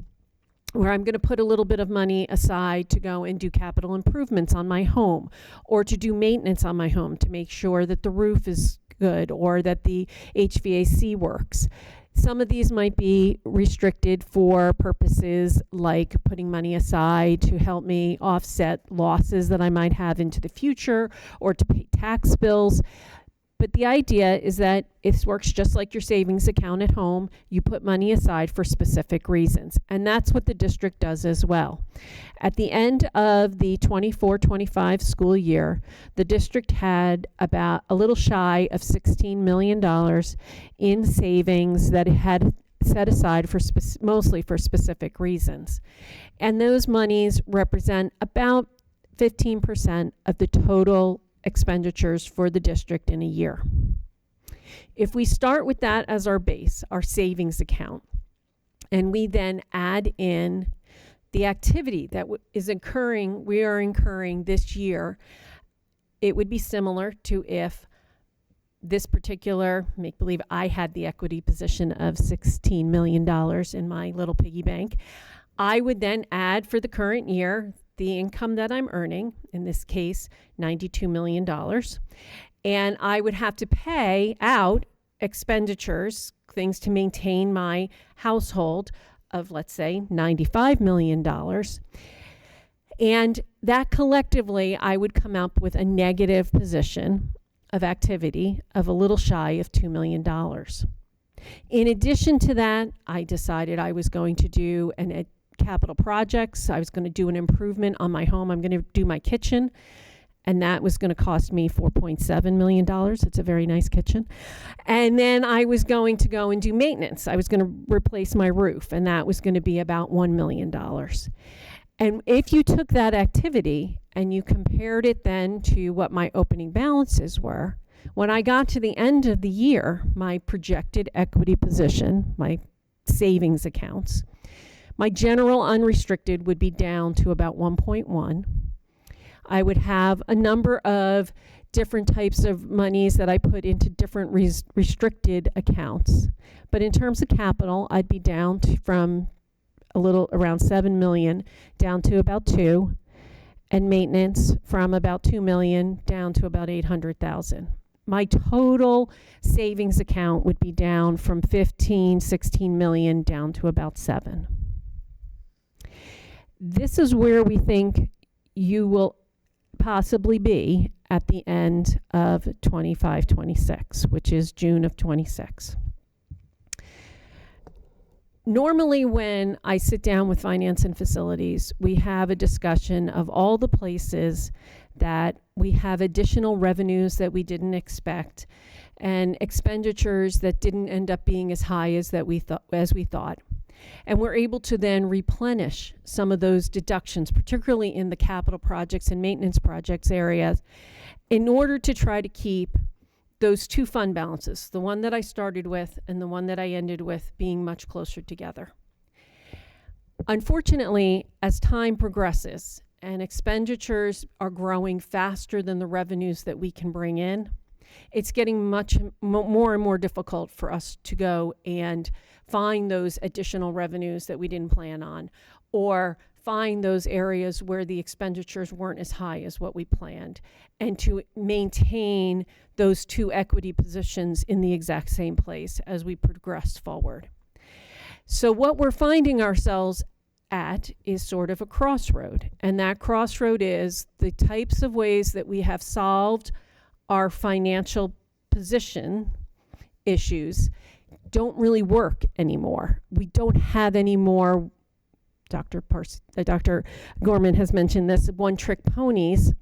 where I'm going to put a little bit of money aside to go and do capital improvements on my home, or to do maintenance on my home to make sure that the roof is good or that the HVAC works. Some of these might be restricted for purposes like putting money aside to help me offset losses that I might have into the future or to pay tax bills. But the idea is that it works just like your savings account at home. You put money aside for specific reasons. And that's what the district does as well. At the end of the 24-25 school year, the district had about a little shy of $16 million in savings that it had set aside for mostly for specific reasons. And those monies represent about 15% of the total expenditures for the district in a year. If we start with that as our base, our savings account, and we then add in the activity that we are incurring this year, it would be similar to if this particular, make believe I had the equity position of $16 million in my little piggy bank. I would then add for the current year the income that I'm earning, in this case, $92 million. And I would have to pay out expenditures, things to maintain my household of, let's say, $95 million. And that collectively, I would come up with a negative position of activity of a little shy of $2 million. In addition to that, I decided I was going to do capital projects. I was going to do an improvement on my home. I'm going to do my kitchen, and that was going to cost me $4.7 million. It's a very nice kitchen. And then I was going to go and do maintenance. I was going to replace my roof, and that was going to be about $1 million. And if you took that activity and you compared it then to what my opening balances were, when I got to the end of the year, my projected equity position, my savings accounts, my general unrestricted would be down to about 1.1. I would have a number of different types of monies that I put into different restricted accounts. But in terms of capital, I'd be down from a little around 7 million down to about 2, and maintenance from about 2 million down to about 800,000. My total savings account would be down from 16 million down to about 7. This is where we think you will possibly be at the end of 25-26, which is June of 26. Normally when I sit down with finance and facilities, we have a discussion of all the places that we have additional revenues that we didn't expect and expenditures that didn't end up being as high as we thought. And we're able to then replenish some of those deductions, particularly in the capital projects and maintenance projects areas, in order to try to keep those two fund balances, the one that I started with and the one that I ended with, being much closer together. Unfortunately, as time progresses and expenditures are growing faster than the revenues that we can bring in, it's getting much more and more difficult for us to go and find those additional revenues that we didn't plan on, or find those areas where the expenditures weren't as high as what we planned, and to maintain those two equity positions in the exact same place as we progress forward. So what we're finding ourselves at is sort of a crossroad, and that crossroad is the types of ways that we have solved our financial position issues don't really work anymore. We don't have any more, Dr. Gorman has mentioned this, one-trick ponies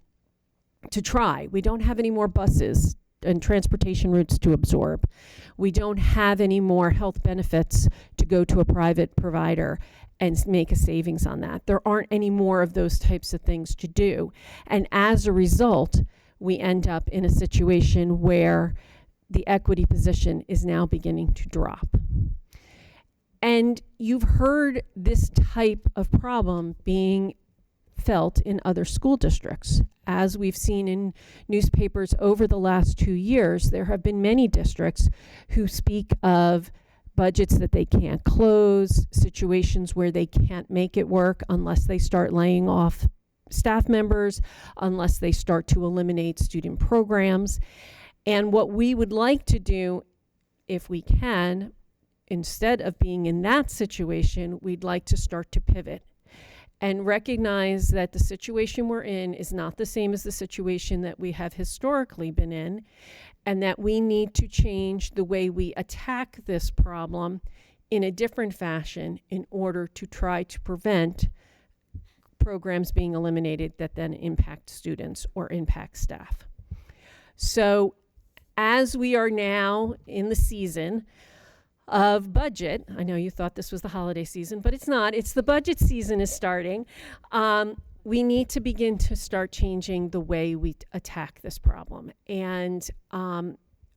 to try. We don't have any more buses and transportation routes to absorb. We don't have any more health benefits to go to a private provider and make a savings on that. There aren't any more of those types of things to do. And as a result, we end up in a situation where the equity position is now beginning to drop. And you've heard this type of problem being felt in other school districts. As we've seen in newspapers over the last 2 years, there have been many districts who speak of budgets that they can't close, situations where they can't make it work unless they start laying off staff members, unless they start to eliminate student programs. And what we would like to do, if we can, instead of being in that situation, we'd like to start to pivot and recognize that the situation we're in is not the same as the situation that we have historically been in, and that we need to change the way we attack this problem in a different fashion in order to try to prevent programs being eliminated that then impact students or impact staff. So as we are now in the season of budget, I know you thought this was the holiday season, but it's not. It's the budget season is starting. We need to begin to start changing the way we attack this problem. And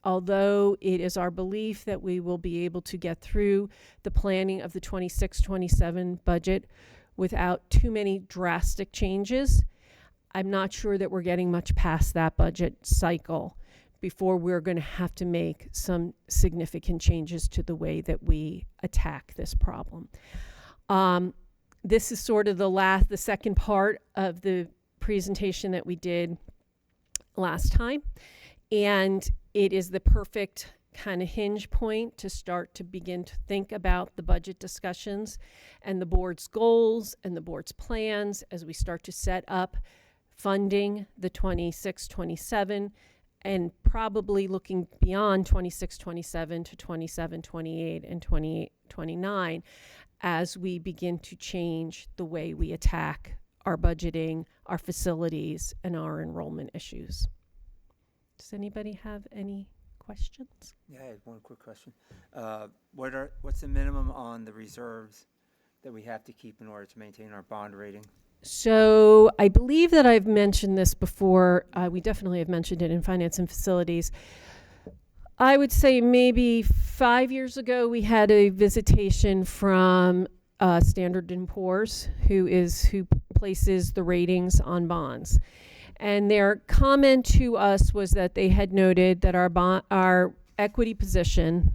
although it is our belief that we will be able to get through the planning of the 26-27 budget without too many drastic changes, I'm not sure that we're getting much past that budget cycle before we're going to have to make some significant changes to the way that we attack this problem. This is sort of the second part of the presentation that we did last time, and it is the perfect kind of hinge point to start to begin to think about the budget discussions and the board's goals and the board's plans as we start to set up funding the 26-27, and probably looking beyond 26-27 to 27-28 and 28-29 as we begin to change the way we attack our budgeting, our facilities, and our enrollment issues. Does anybody have any questions? Yeah, I had one quick question. What's the minimum on the reserves that we have to keep in order to maintain our bond rating? So I believe that I've mentioned this before. We definitely have mentioned it in finance and facilities. I would say maybe 5 years ago, we had a visitation from Standard & Poor's, who places the ratings on bonds. And their comment to us was that they had noted that our equity position,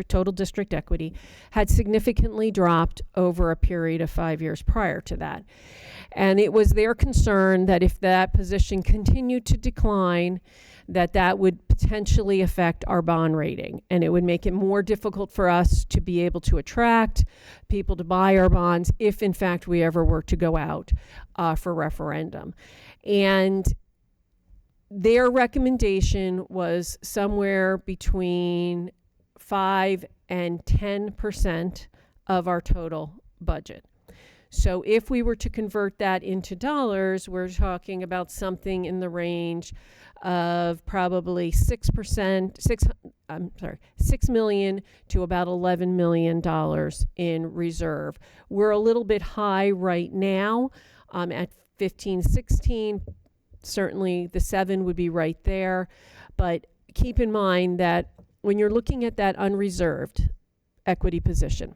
total district equity, had significantly dropped over a period of 5 years prior to that. And it was their concern that if that position continued to decline, that would potentially affect our bond rating, and it would make it more difficult for us to be able to attract people to buy our bonds if in fact we ever were to go out for referendum. And their recommendation was somewhere between 5 and 10% of our total budget. So if we were to convert that into dollars, we're talking about something in the range of probably 6 million to about $11 million in reserve. We're a little bit high right now at 15, 16. Certainly the 7 would be right there. But keep in mind that when you're looking at that unreserved equity position,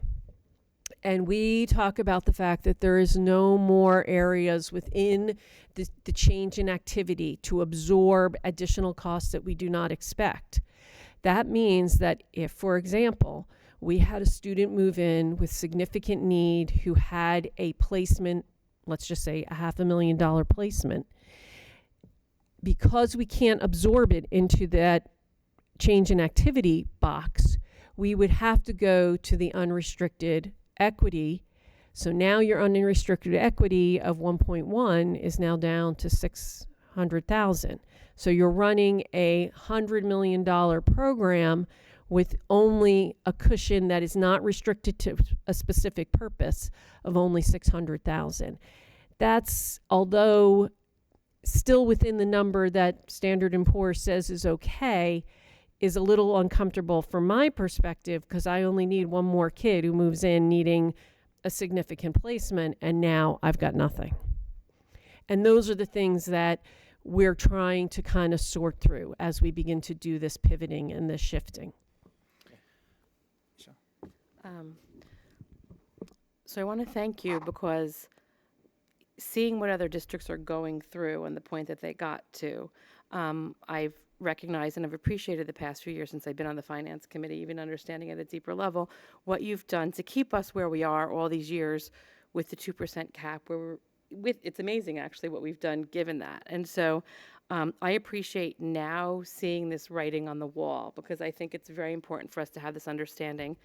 and we talk about the fact that there is no more areas within the change in activity to absorb additional costs that we do not expect. That means that if, for example, we had a student move in with significant need who had a placement, let's just say a $500,000 placement, because we can't absorb it into that change in activity box, we would have to go to the unrestricted equity. So now your unrestricted equity of 1.1 is now down to 600,000. So you're running a $100 million program with only a cushion that is not restricted to a specific purpose of only 600,000. That's, although still within the number that Standard & Poor's says is okay, is a little uncomfortable from my perspective, because I only need one more kid who moves in needing a significant placement, and now I've got nothing. And those are the things that we're trying to kind of sort through as we begin to do this pivoting and this shifting. So I want to thank you, because seeing what other districts are going through and the point that they got to, I've recognized and I've appreciated the past few years since I've been on the finance committee, even understanding at a deeper level what you've done to keep us where we are all these years with the 2% cap, where it's amazing actually what we've done given that. And so I appreciate now seeing this writing on the wall, because I think it's very important for us to have this understanding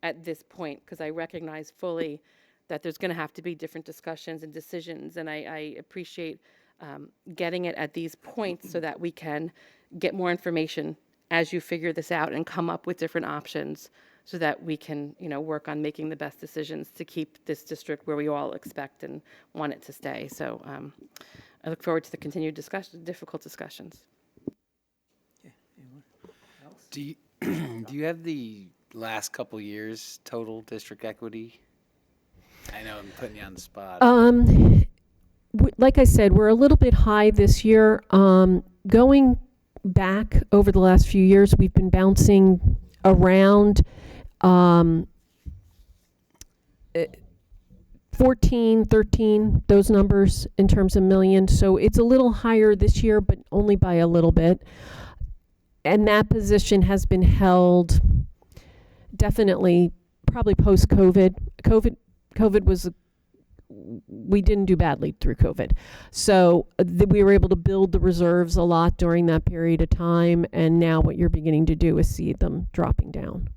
at this point, because I recognize fully that there's going to have to be different discussions and decisions, and I appreciate getting it at these points so that we can get more information as you figure this out and come up with different options so that we can, work on making the best decisions to keep this district where we all expect and want it to stay. So I look forward to the continued difficult discussions. Do you have the last couple years total district equity? I know I'm putting you on the spot. Like I said, we're a little bit high this year. Going back over the last few years, we've been bouncing around 14, 13, those numbers in terms of million. So it's a little higher this year, but only by a little bit. And that position has been held definitely probably post-COVID. COVID was we didn't do badly through COVID. So we were able to build the reserves a lot during that period of time, and now what you're beginning to do is see them dropping down.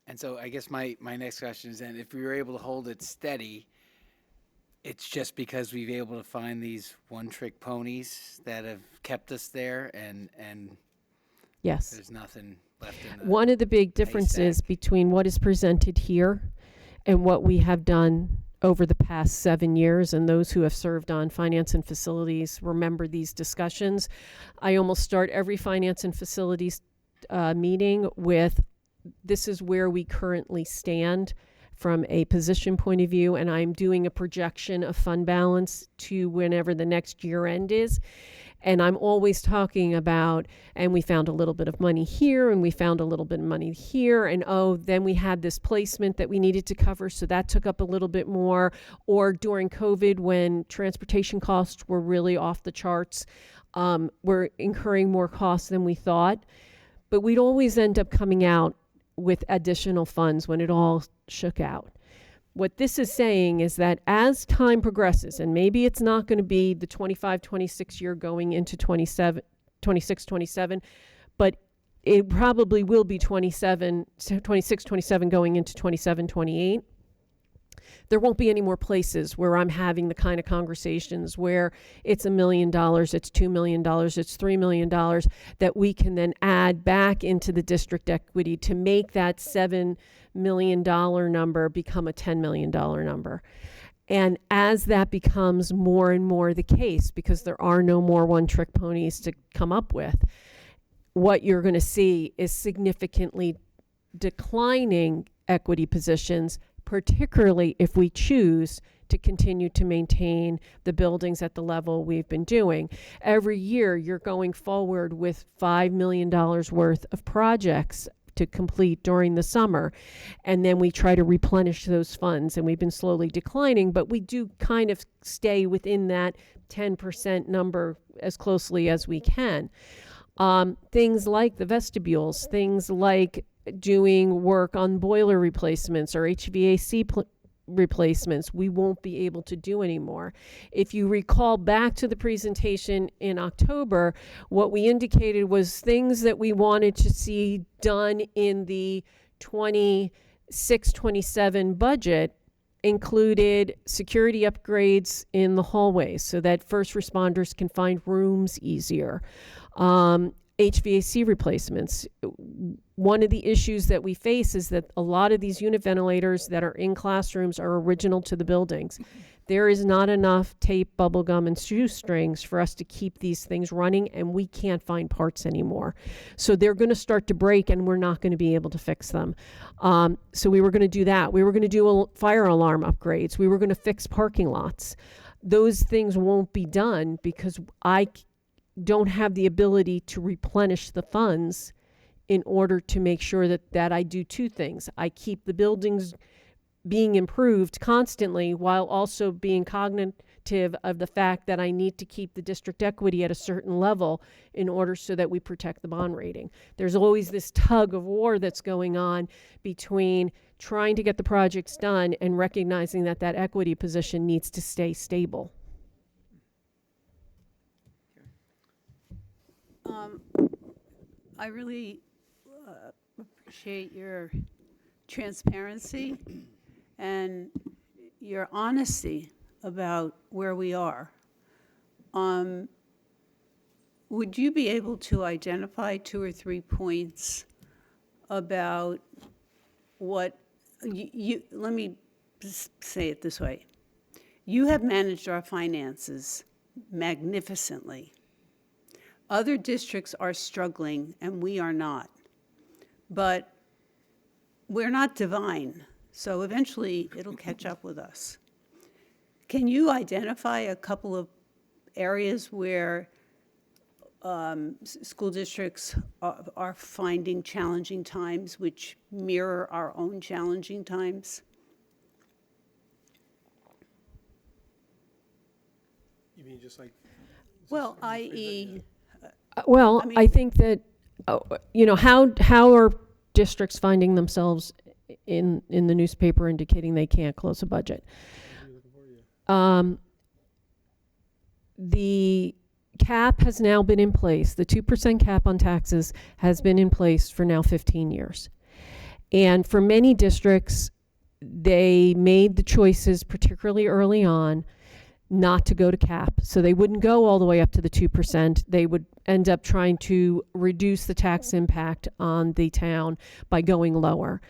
And so I guess my next question is then, if we were able to hold it steady, it's just because we've been able to find these one-trick ponies that have kept us there, and yes, there's nothing left in the One of the big differences between what is presented here and what we have done over the past 7 years, and those who have served on finance and facilities remember these discussions. I almost start every finance and facilities meeting with, this is where we currently stand from a position point of view, and I'm doing a projection of fund balance to whenever the next year end is. And I'm always talking about, and we found a little bit of money here, and we found a little bit of money here, and oh, then we had this placement that we needed to cover, so that took up a little bit more. Or during COVID, when transportation costs were really off the charts, we're incurring more costs than we thought. But we'd always end up coming out with additional funds when it all shook out. What this is saying is that as time progresses, and maybe it's not going to be the 25-26 year going into 26-27, but it probably will be 26-27 going into 27-28. There won't be any more places where I'm having the kind of conversations where it's $1 million, it's $2 million, it's $3 million that we can then add back into the district equity to make that $7 million number become a $10 million number. And as that becomes more and more the case, because there are no more one-trick ponies to come up with, what you're going to see is significantly declining equity positions, particularly if we choose to continue to maintain the buildings at the level we've been doing. Every year, you're going forward with $5 million worth of projects to complete during the summer. And then we try to replenish those funds, and we've been slowly declining, but we do kind of stay within that 10% number as closely as we can. Things like the vestibules, things like doing work on boiler replacements or HVAC replacements, we won't be able to do anymore. If you recall back to the presentation in October, what we indicated was things that we wanted to see done in the 26-27 budget included security upgrades in the hallways so that first responders can find rooms easier. HVAC replacements. One of the issues that we face is that a lot of these unit ventilators that are in classrooms are original to the buildings. There is not enough tape, bubble gum, and shoestrings for us to keep these things running, and we can't find parts anymore. So they're going to start to break, and we're not going to be able to fix them. So we were going to do that. We were going to do fire alarm upgrades. We were going to fix parking lots. Those things won't be done because I don't have the ability to replenish the funds in order to make sure that I do two things. I keep the buildings being improved constantly while also being cognitive of the fact that I need to keep the district equity at a certain level in order so that we protect the bond rating. There's always this tug of war that's going on between trying to get the projects done and recognizing that that equity position needs to stay stable. I really appreciate your transparency and your honesty about where we are. Would you be able to identify 2 or 3 points about what let me just say it this way. You have managed our finances magnificently. Other districts are struggling, and we are not. But we're not divine, so eventually it'll catch up with us. Can you identify a couple of areas where school districts are finding challenging times which mirror our own challenging times? You mean just like... Well, i.e. I think that, how are districts finding themselves in the newspaper indicating they can't close a budget? The cap has now been in place. The 2% cap on taxes has been in place for now 15 years. And for many districts, they made the choices, particularly early on, not to go to cap. So they wouldn't go all the way up to the 2%. They would end up trying to reduce the tax impact on the town by going lower.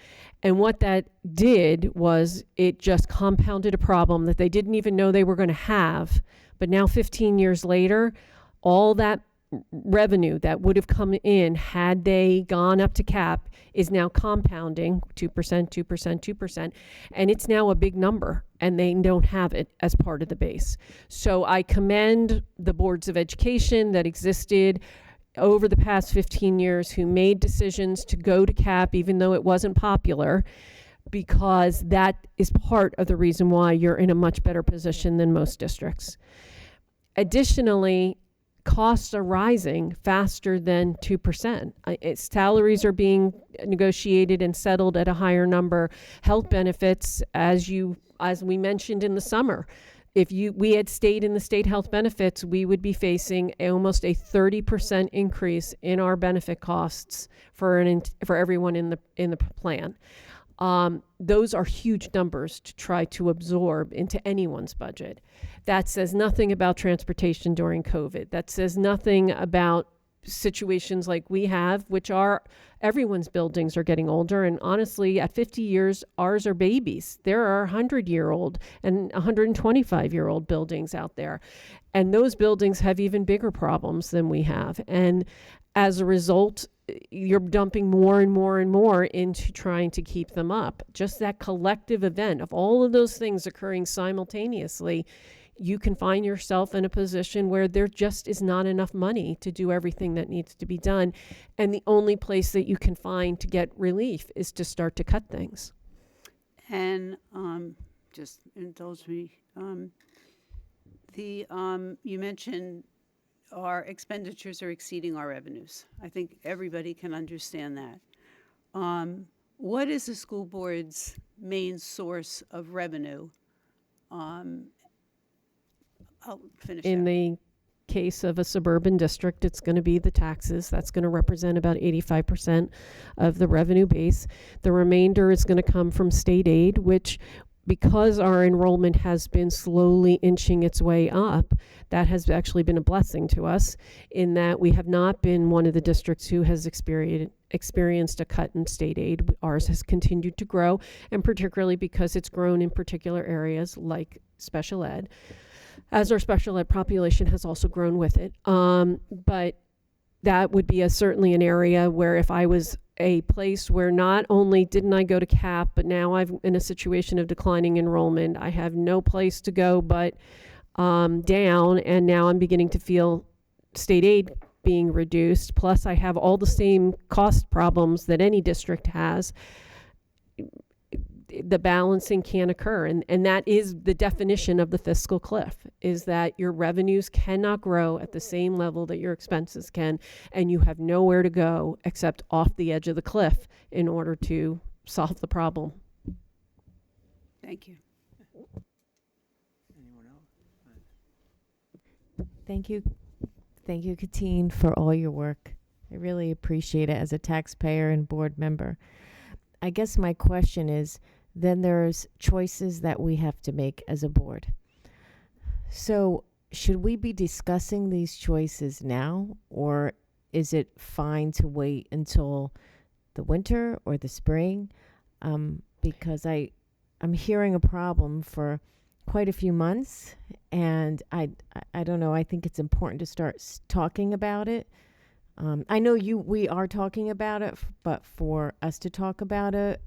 And what that did was it just compounded a problem that they didn't even know they were going to have. But now 15 years later, all that revenue that would have come in had they gone up to cap is now compounding 2%, 2%, 2%, and it's now a big number, and they don't have it as part of the base. So I commend the boards of education that existed over the past 15 years who made decisions to go to cap even though it wasn't popular, because that is part of the reason why you're in a much better position than most districts. Additionally, costs are rising faster than 2%. Salaries are being negotiated and settled at a higher number. Health benefits, as we mentioned in the summer, if we had stayed in the state health benefits, we would be facing almost a 30% increase in our benefit costs for everyone in the plan. Those are huge numbers to try to absorb into anyone's budget. That says nothing about transportation during COVID. That says nothing about situations like we have, which are everyone's buildings are getting older. And honestly, at 50 years, ours are babies. There are 100-year-old and 125-year-old buildings out there. And those buildings have even bigger problems than we have. And as a result, you're dumping more and more and more into trying to keep them up. Just that collective event of all of those things occurring simultaneously, you can find yourself in a position where there just is not enough money to do everything that needs to be done. And the only place that you can find to get relief is to start to cut things. And just indulge me. You mentioned our expenditures are exceeding our revenues. I think everybody can understand that. What is the school board's main source of revenue? I'll finish In that. the case of a suburban district, it's going to be the taxes. That's going to represent about 85% of the revenue base. The remainder is going to come from state aid, which, because our enrollment has been slowly inching its way up, that has actually been a blessing to us in that we have not been one of the districts who has experienced a cut in state aid. Ours has continued to grow, and particularly because it's grown in particular areas like special ed, as our special ed population has also grown with it. But that would be certainly an area where if I was a place where not only didn't I go to cap, but now I'm in a situation of declining enrollment, I have no place to go but down, and now I'm beginning to feel state aid being reduced, plus I have all the same cost problems that any district has. The balancing can occur, and that is the definition of the fiscal cliff, is that your revenues cannot grow at the same level that your expenses can, and you have nowhere to go except off the edge of the cliff in order to solve the problem. Thank you. Anyone else? Thank you. Thank you, Katine, for all your work. I really appreciate it as a taxpayer and board member. I guess my question is, then there's choices that we have to make as a board. So should we be discussing these choices now, or is it fine to wait until the winter or the spring? Because I'm hearing a problem for quite a few months, and I don't know, I think it's important to start talking about it. I know we are talking about it, but for us to talk about it,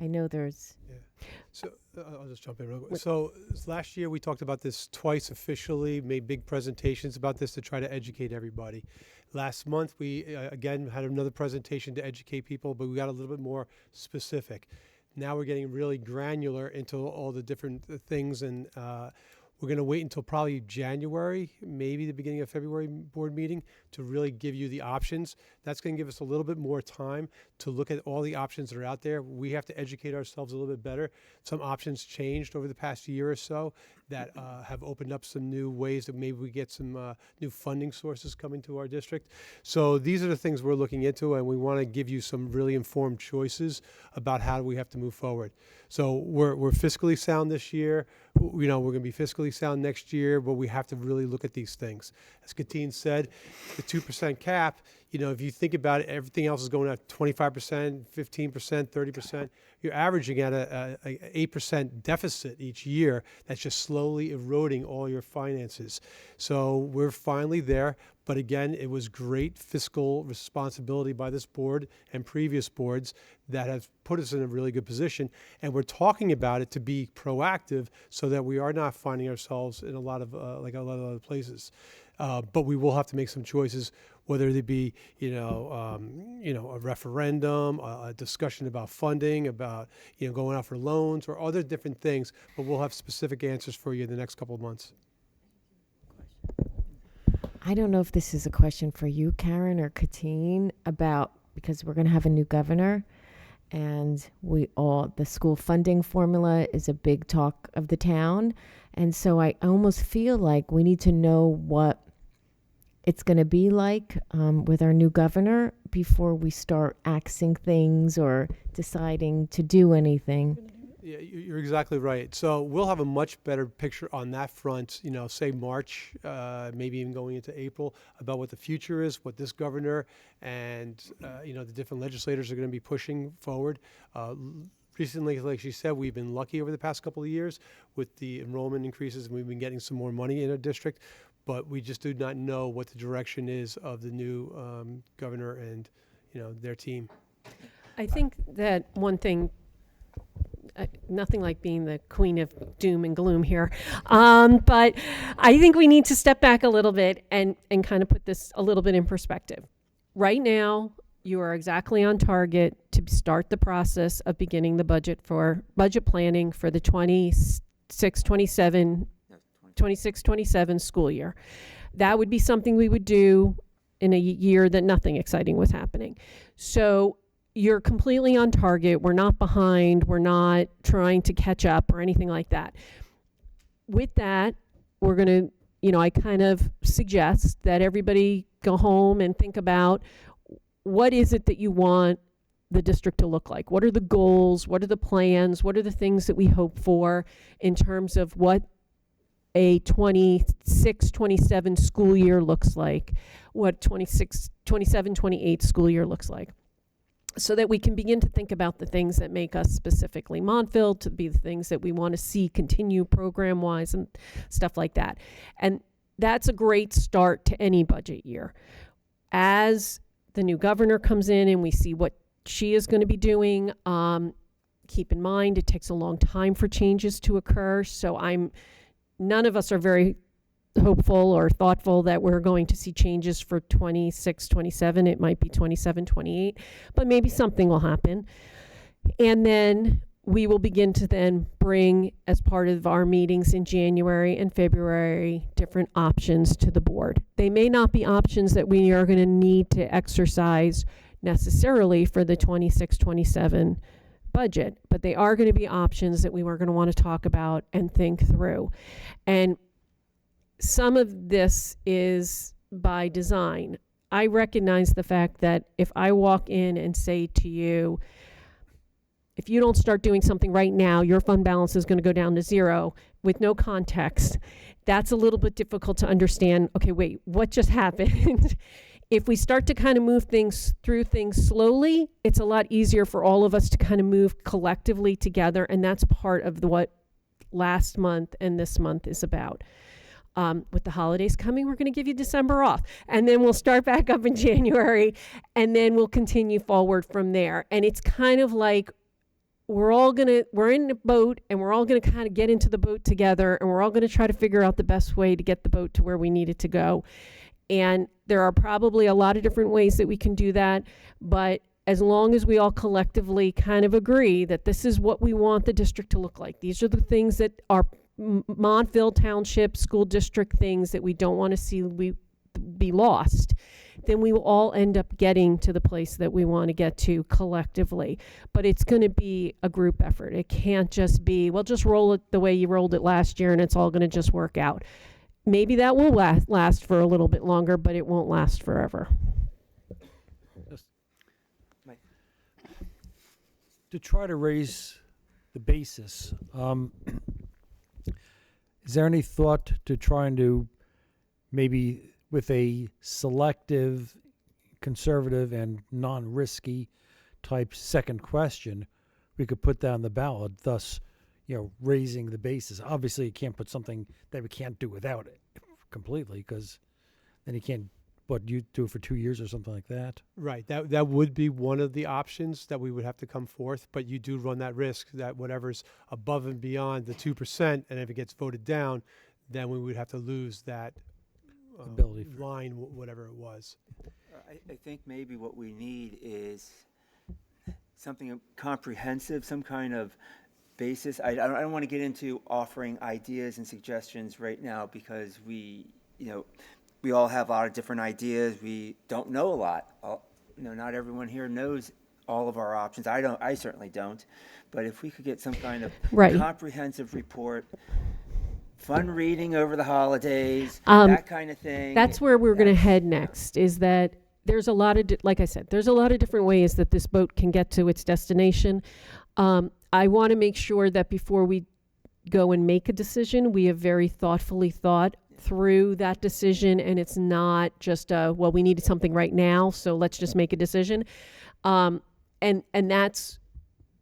I know there's... Yeah. So I'll just jump in real quick. So last year we talked about this twice officially, made big presentations about this to try to educate everybody. Last month we again had another presentation to educate people, but we got a little bit more specific. Now we're getting really granular into all the different things, and we're going to wait until probably January, maybe the beginning of February board meeting, to really give you the options. That's going to give us a little bit more time to look at all the options that are out there. We have to educate ourselves a little bit better. Some options changed over the past year or so that have opened up some new ways that maybe we get some new funding sources coming to our district. So these are the things we're looking into, and we want to give you some really informed choices about how we have to move forward. So we're fiscally sound this year. You know, we're going to be fiscally sound next year, but we have to really look at these things. As Katine said, the 2% cap, if you think about it, everything else is going up 25%, 15%, 30%. You're averaging at a 8% deficit each year. That's just slowly eroding all your finances. So we're finally there. But again, it was great fiscal responsibility by this board and previous boards that have put us in a really good position. And we're talking about it to be proactive so that we are not finding ourselves in a lot of other places. But we will have to make some choices, whether it be, a referendum, a discussion about funding, about, going out for loans or other different things. But we'll have specific answers for you in the next couple of months. I don't know if this is a question for you, Karen or Katine, because we're going to have a new governor, and the school funding formula is a big talk of the town. And so I almost feel like we need to know what it's going to be like with our new governor before we start axing things or deciding to do anything. Yeah, you're exactly right. So we'll have a much better picture on that front, say March, maybe even going into April, about what the future is, what this governor and, the different legislators are going to be pushing forward. Recently, like she said, we've been lucky over the past couple of years with the enrollment increases, and we've been getting some more money in our district, but we just do not know what the direction is of the new governor and, their team. I think that one thing, nothing like being the queen of doom and gloom here, but I think we need to step back a little bit and kind of put this a little bit in perspective. Right now, you are exactly on target to start the process of beginning the budget planning for the 26-27 school year. That would be something we would do in a year that nothing exciting was happening. So you're completely on target. We're not behind. We're not trying to catch up or anything like that. With that, we're going to, I kind of suggest that everybody go home and think about what is it that you want the district to look like? What are the goals? What are the plans? What are the things that we hope for in terms of what a 26-27 school year looks like, what 27-28 school year looks like, so that we can begin to think about the things that make us specifically Montville to be the things that we want to see continue program-wise and stuff like that. And that's a great start to any budget year. As the new governor comes in and we see what she is going to be doing, keep in mind it takes a long time for changes to occur, so none of us are very hopeful or thoughtful that we're going to see changes for 26-27. It might be 27-28, but maybe something will happen. And then we will begin to then bring, as part of our meetings in January and February, different options to the board. They may not be options that we are going to need to exercise necessarily for the 26-27 budget, but they are going to be options that we were going to want to talk about and think through. And some of this is by design. I recognize the fact that if I walk in and say to you, if you don't start doing something right now, your fund balance is going to go down to zero with no context, that's a little bit difficult to understand. Okay, wait, what just happened? If we start to kind of move through things slowly, it's a lot easier for all of us to kind of move collectively together. And that's part of what last month and this month is about. With the holidays coming, we're going to give you December off. And then we'll start back up in January. And then we'll continue forward from there. And it's kind of like we're in the boat and we're all going to kind of get into the boat together. And we're all going to try to figure out the best way to get the boat to where we need it to go. And there are probably a lot of different ways that we can do that, but as long as we all collectively kind of agree that this is what we want the district to look like, these are the things that are Montville Township School District things that we don't want to see be lost, then we will all end up getting to the place that we want to get to collectively. But it's going to be a group effort. It can't just be, well, just roll it the way you rolled it last year and it's all going to just work out. Maybe that will last for a little bit longer, but it won't last forever. To try to raise the basis, is there any thought to trying to maybe with a selective conservative and non-risky type second question, we could put that on the ballot, thus, raising the basis. Obviously, you can't put something that we can't do without it completely, because then you can't, you do it for 2 years or something like that. Right. That would be one of the options that we would have to come forth, but you do run that risk that whatever's above and beyond the 2%, and if it gets voted down, then we would have to lose that Ability for- line, whatever it was. I think maybe what we need is something comprehensive, some kind of basis. I don't want to get into offering ideas and suggestions right now because we all have a lot of different ideas. We don't know a lot. Not everyone here knows all of our options. I certainly don't. But if we could get some kind of comprehensive report, fun reading over the holidays, that kind of thing. That's where we're going to head next, is that there's a lot of, like I said, there's a lot of different ways that this boat can get to its destination. I want to make sure that before we go and make a decision, we have very thoughtfully thought through that decision, and it's not just we needed something right now, so let's just make a decision. And that's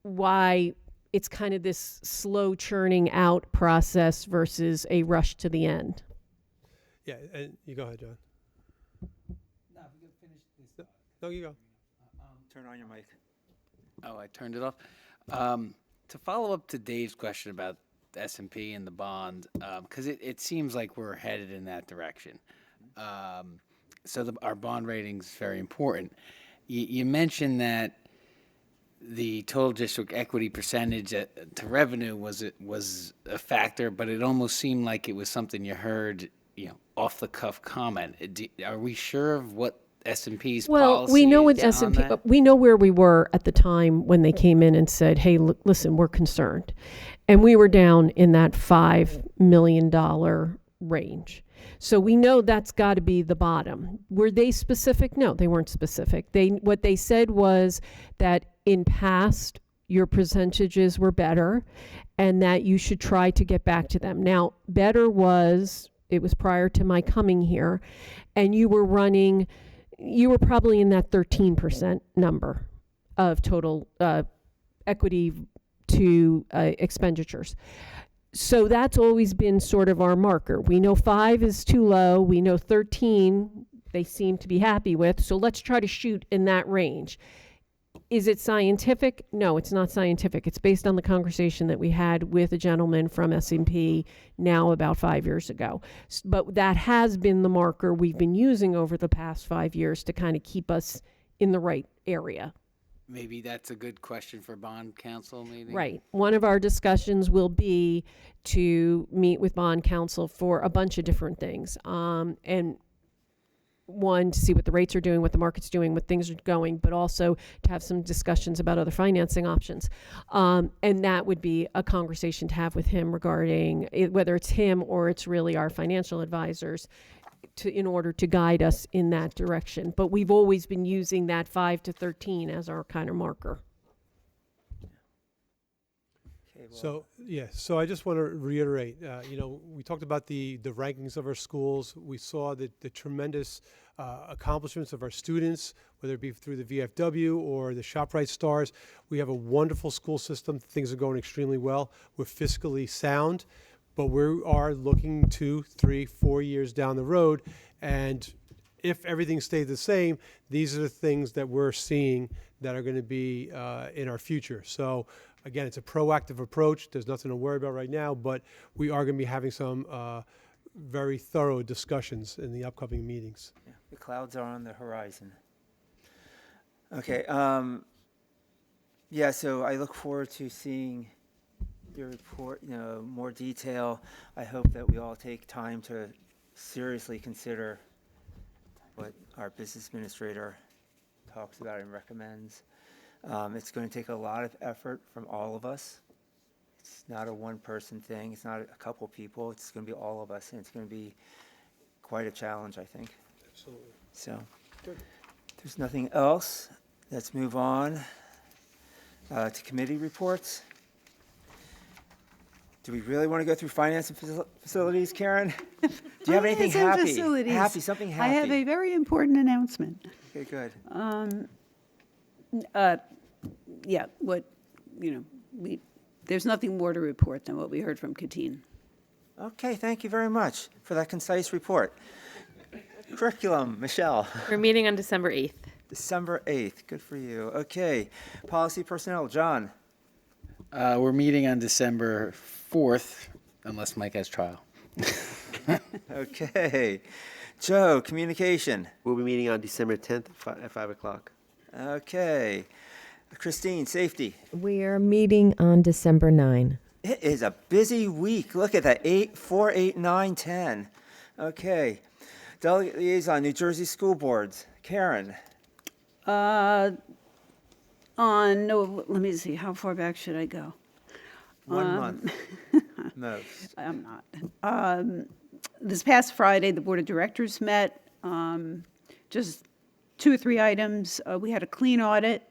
why it's kind of this slow churning out process versus a rush to the end. Yeah, and you go ahead, John. No, if we could finish this. No, you go. Turn on your mic. Oh, I turned it off. To follow up to Dave's question about the S&P and the bond, because it seems like we're headed in that direction. So our bond rating is very important. You mentioned that the total district equity percentage to revenue was a factor, but it almost seemed like it was something you heard, off the cuff comment. Are we sure of what S&P's policy we know what is on S&P. that? We know where we were at the time when they came in and said, "Hey, listen, we're concerned," and we were down in that $5 million range. So we know that's got to be the bottom. Were they specific? No, they weren't specific. What they said was that in past your percentages were better, and that you should try to get back to them. Now, better was prior to my coming here, and you were probably in that 13% number of total equity to expenditures. So that's always been sort of our marker. We know 5 is too low. We know 13 they seem to be happy with. So let's try to shoot in that range. Is it scientific? No, it's not scientific. It's based on the conversation that we had with a gentleman from S&P now about 5 years ago. But that has been the marker we've been using over the past 5 years to kind of keep us in the right area. Maybe that's a good question for bond counsel meeting. Right. One of our discussions will be to meet with bond counsel for a bunch of different things. And one, to see what the rates are doing, what the market's doing, what things are going, but also to have some discussions about other financing options. And that would be a conversation to have with him regarding whether it's him or it's really our financial advisors in order to guide us in that direction. But we've always been using that 5 to 13 as our kind of marker. So I just want to reiterate, we talked about the rankings of our schools. We saw the tremendous accomplishments of our students, whether it be through the VFW or the ShopRite stars. We have a wonderful school system. Things are going extremely well. We're fiscally sound, but we are looking 2, 3, 4 years down the road. And if everything stays the same, these are the things that we're seeing that are going to be in our future. So again, it's a proactive approach. There's nothing to worry about right now, but we are going to be having some very thorough discussions in the upcoming meetings. Yeah, the clouds are on the horizon. Okay. So I look forward to seeing your report, more detail. I hope that we all take time to seriously consider what our business administrator talks about and recommends. It's going to take a lot of effort from all of us. It's not a one-person thing. It's not a couple people. It's going to be all of us, and it's going to be quite a challenge, I think. Absolutely. So, Good. If there's nothing else, let's move on to committee reports. Do we really want to go through finance and facilities, Karen? Do you have anything happy? Happy, something happy. I have a very important announcement. Okay, good. Yeah, there's nothing more to report than what we heard from Katine. Okay, thank you very much for that concise report. Curriculum, Michelle. We're meeting on December 8th. December 8th, good for you. Okay, policy personnel, John. We're meeting on December 4th, unless Mike has trial. Okay. Joe, communication. We'll be meeting on December 10th at 5 o'clock. Okay. Christine, safety. We are meeting on December 9. It is a busy week. Look at that, 8, 4, 8, 9, 10. Okay. Delegate liaison, New Jersey School Boards. Karen. Let me see, how far back should I go? 1 month. Most. I'm not. This past Friday, the Board of Directors met. Just 2 or 3 items. We had a clean audit.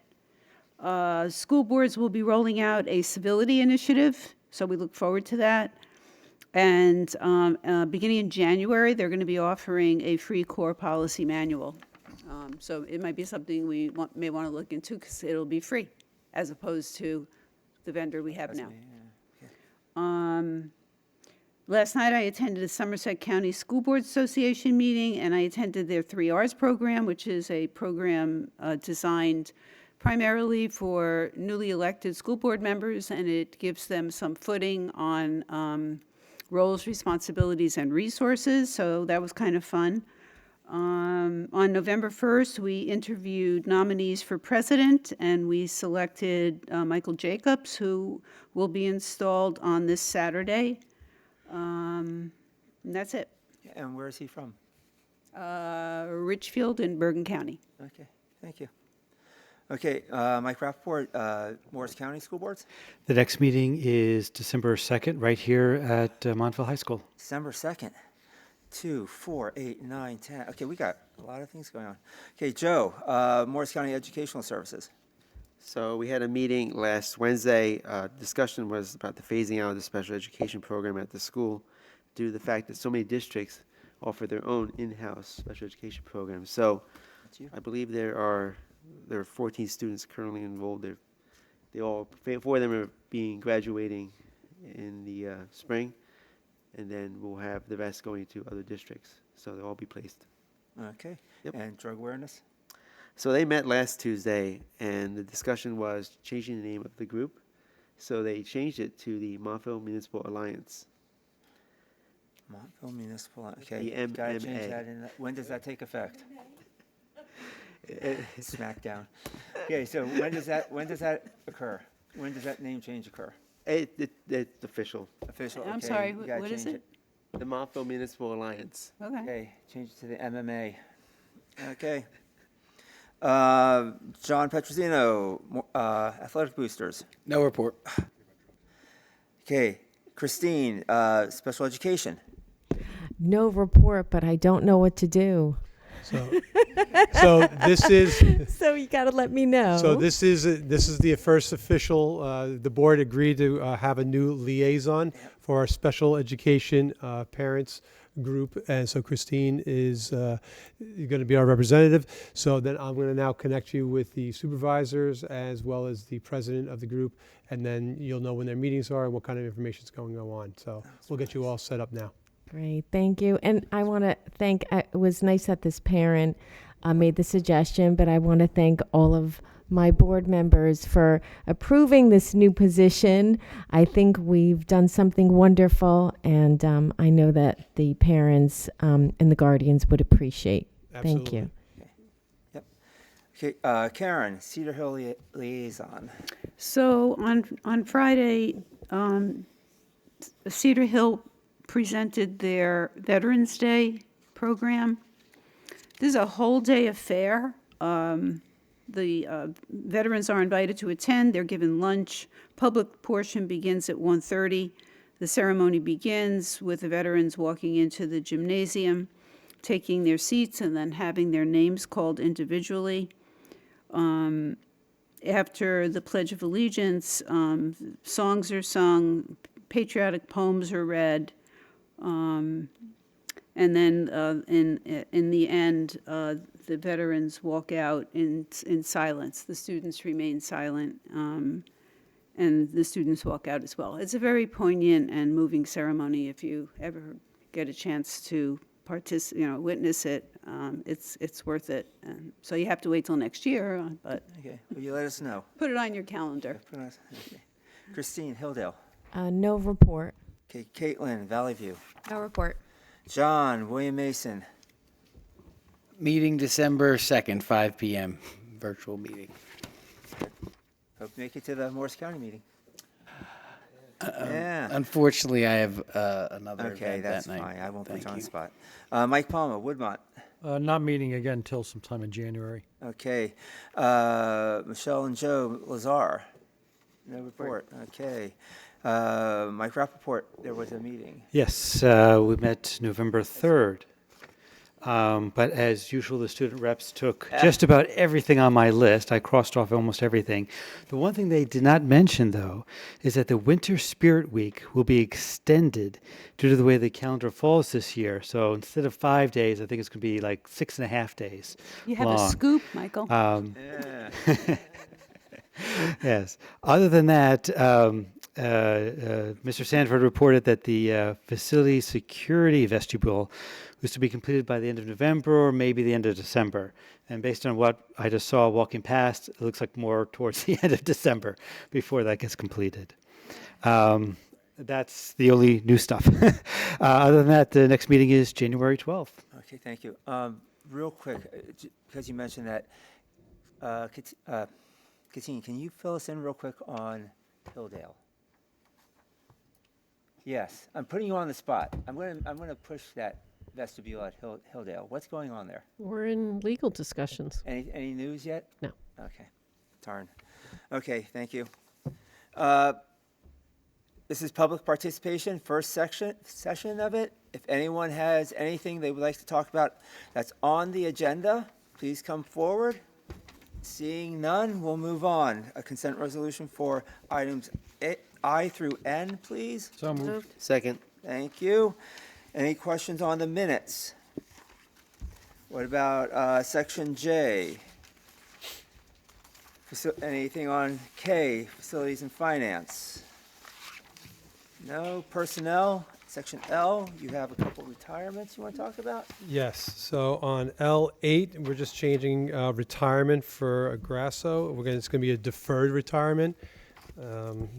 School boards will be rolling out a civility initiative, so we look forward to that. And beginning in January, they're going to be offering a free core policy manual. So it might be something we may want to look into because it'll be free as opposed to the vendor we have now. Last night I attended a Somerset County School Board Association meeting, and I attended their 3 R's program, which is a program designed primarily for newly elected school board members, and it gives them some footing on roles, responsibilities, and resources, so that was kind of fun. On November 1st, we interviewed nominees for president, and we selected Michael Jacobs, who will be installed on this Saturday. And that's it. And where is he from? Richfield in Bergen County. Okay, thank you. Okay, Mike Rappaport, Morris County School Boards? The next meeting is December 2nd, right here at Montville High School. December 2nd. 2, 4, 8, 9, 10. Okay, we got a lot of things going on. Okay, Joe, Morris County Educational Services. So we had a meeting last Wednesday. Discussion was about the phasing out of the special education program at the school due to the fact that so many districts offer their own in-house special education programs. So I believe there are 14 students currently enrolled. They all 4 of them are graduating in the spring, and then we'll have the rest going to other districts. So they'll all be placed. Okay. Yep. And drug awareness? So they met last Tuesday, and the discussion was changing the name of the group. So they changed it to the Montville Municipal Alliance. Montville Municipal, okay. The MMA. Gotta change that in. When does that take effect? Smackdown. Okay, so when does that occur? When does that name change occur? It's official. Official, I'm okay, sorry, you gotta what is change it? The Montville Municipal Alliance. Okay. Okay, change it to the MMA. Okay. John Petrosino, Athletic Boosters. No report. Okay, Christine, Special Education. No report, but I don't know what to do. So this is. So you got to let me know. So this is the first official. The board agreed to have a new liaison for our special education parents group, and so Christine is going to be our representative. So then I'm going to now connect you with the supervisors as well as the president of the group, and then you'll know when their meetings are and what kind of information is going to go on. So we'll get you all set up now. Great, thank you. And I want to thank, it was nice that this parent made the suggestion, but I want to thank all of my board members for approving this new position. I think we've done something wonderful, and I know that the parents and the guardians would appreciate. Absolutely. Thank you. Okay. Yep. Okay, Karen, Cedar Hill liaison. So on Friday, Cedar Hill presented their Veterans Day program. This is a whole day affair. The veterans are invited to attend. They're given lunch. Public portion begins at 1:30. The ceremony begins with the veterans walking into the gymnasium, taking their seats, and then having their names called individually. After the Pledge of Allegiance, songs are sung, patriotic poems are read. And then in the end, the veterans walk out in silence. The students remain silent, and the students walk out as well. It's a very poignant and moving ceremony. If you ever get a chance to witness it, it's worth it. And so you have to wait till next year, but Okay, will you let us know? put it on your calendar. Okay. Christine, Hilldale. No report. Okay, Caitlin, Valley View. No report. John, William Mason. Meeting December 2nd, 5 p.m., virtual meeting. Hope you make it to the Morris County meeting. Yeah. Unfortunately, I have another Okay, event that's that night. fine. I won't put Thank you on the you. spot. Mike Palmer, Woodmont. Not meeting again until sometime in January. Okay. Michelle and Joe Lazar. No report. Okay. Mike Rappaport, there was a meeting. Yes, we met November 3rd. But as usual, the student reps took just about everything on my list. I crossed off almost everything. The one thing they did not mention, though, is that the Winter Spirit Week will be extended due to the way the calendar falls this year. So instead of 5 days, I think it's going to be like 6.5 days. You have long. a scoop, Michael. Yeah. Yes. Other than that, Mr. Sanford reported that the facility security vestibule was to be completed by the end of November or maybe the end of December. And based on what I just saw walking past, it looks like more towards the end of December before that gets completed. That's the only new stuff. Other than that, the next meeting is January 12th. Okay, thank you. Real quick, because you mentioned that, Kateen, can you fill us in real quick on Hilldale? Yes, I'm putting you on the spot. I'm gonna push that vestibule at Hilldale. What's going on there? We're in legal discussions. Any news yet? No. Okay, darn. Okay, thank you. This is public participation, first session of it. If anyone has anything they would like to talk about that's on the agenda, please come forward. Seeing none, we'll move on. A consent resolution for items I through N, please. So moved. Second. Thank you. Any questions on the minutes? What about section J? Anything on K, facilities and finance? No. Personnel, section L, you have a couple retirements you want to talk about? Yes, so on L8, we're just changing retirement for Grasso. It's going to be a deferred retirement.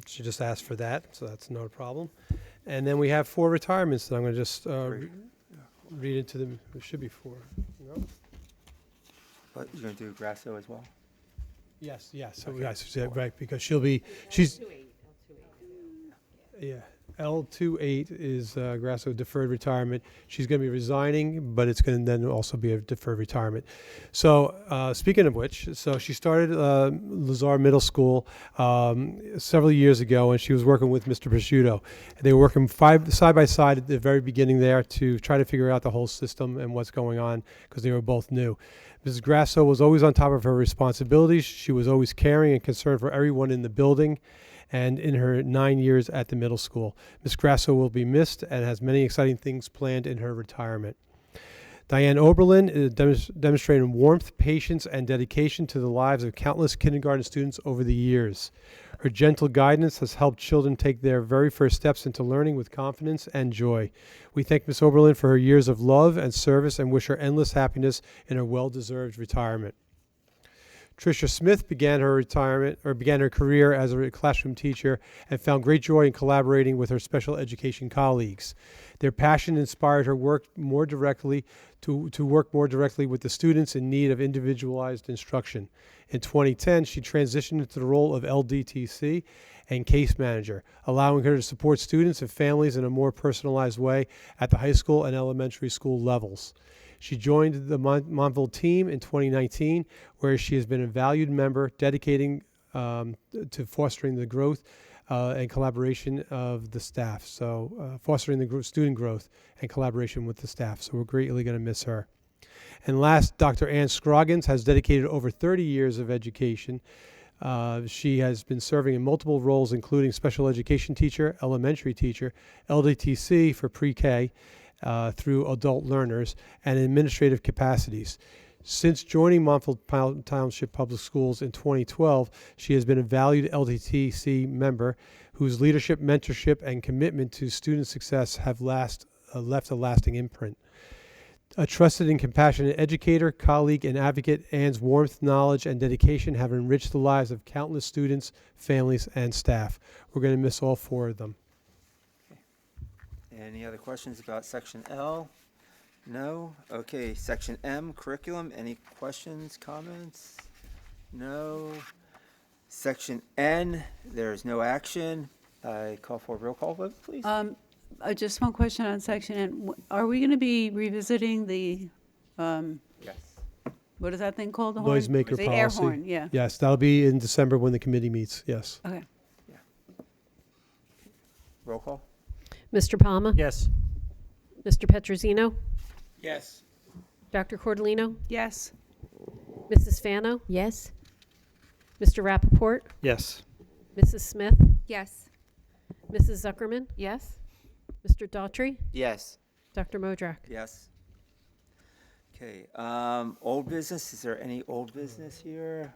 She just asked for that, so that's not a problem. And then we have 4 retirements that I'm going to just read into them. There should be 4. No? But you're going to do Grasso as well? Yes, so Okay. yes, yeah, right, because she's yeah. L28 is Grasso deferred retirement. She's going to be resigning, but it's going to then also be a deferred retirement. So speaking of which, so she started Lazar Middle School several years ago, and she was working with Mr. Prosciutto. They were working side by side at the very beginning there to try to figure out the whole system and what's going on because they were both new. Mrs. Grasso was always on top of her responsibilities. She was always caring and concerned for everyone in the building. And in her 9 years at the middle school, Ms. Grasso will be missed and has many exciting things planned in her retirement. Diane Oberlin is demonstrating warmth, patience, and dedication to the lives of countless kindergarten students over the years. Her gentle guidance has helped children take their very first steps into learning with confidence and joy. We thank Ms. Oberlin for her years of love and service and wish her endless happiness in her well-deserved retirement. Tricia Smith began her career as a classroom teacher and found great joy in collaborating with her special education colleagues. Their passion inspired her to work more directly with the students in need of individualized instruction. In 2010, she transitioned into the role of LDTC and case manager, allowing her to support students and families in a more personalized way at the high school and elementary school levels. She joined the Montville team in 2019, where she has been a valued member, dedicating to fostering the growth and collaboration of the staff. So fostering the student growth and collaboration with the staff. So we're greatly going to miss her. And last, Dr. Ann Scroggins has dedicated over 30 years of education She has been serving in multiple roles, including special education teacher, elementary teacher, LDTC for pre-K through adult learners, and administrative capacities. Since joining Montville Township Public Schools in 2012, she has been a valued LDTC member whose leadership, mentorship, and commitment to student success have left a lasting imprint. A trusted and compassionate educator, colleague, and advocate, Ann's warmth, knowledge, and dedication have enriched the lives of countless students, families, and staff. We're going to miss all 4 of them. Any other questions about section L? No? Okay, section M, curriculum. Any questions, comments? No. Section N, there is no action. I call for a roll call vote, please. Just one question on section N. Are we going to be revisiting the, Yes. what is that thing called? The horn? Noisemaker The policy. air horn, yeah. Yes, that'll be in December when the committee meets. Yes. Okay. Roll call? Mr. Palma? Yes. Mr. Petrosino? Yes. Dr. Cordolino? Yes. Mrs. Fano? Yes. Mr. Rappaport? Yes. Mrs. Smith? Yes. Mrs. Zuckerman? Yes? Mr. Daughtry? Yes. Dr. Modrak? Yes. Okay, old business, is there any old business here?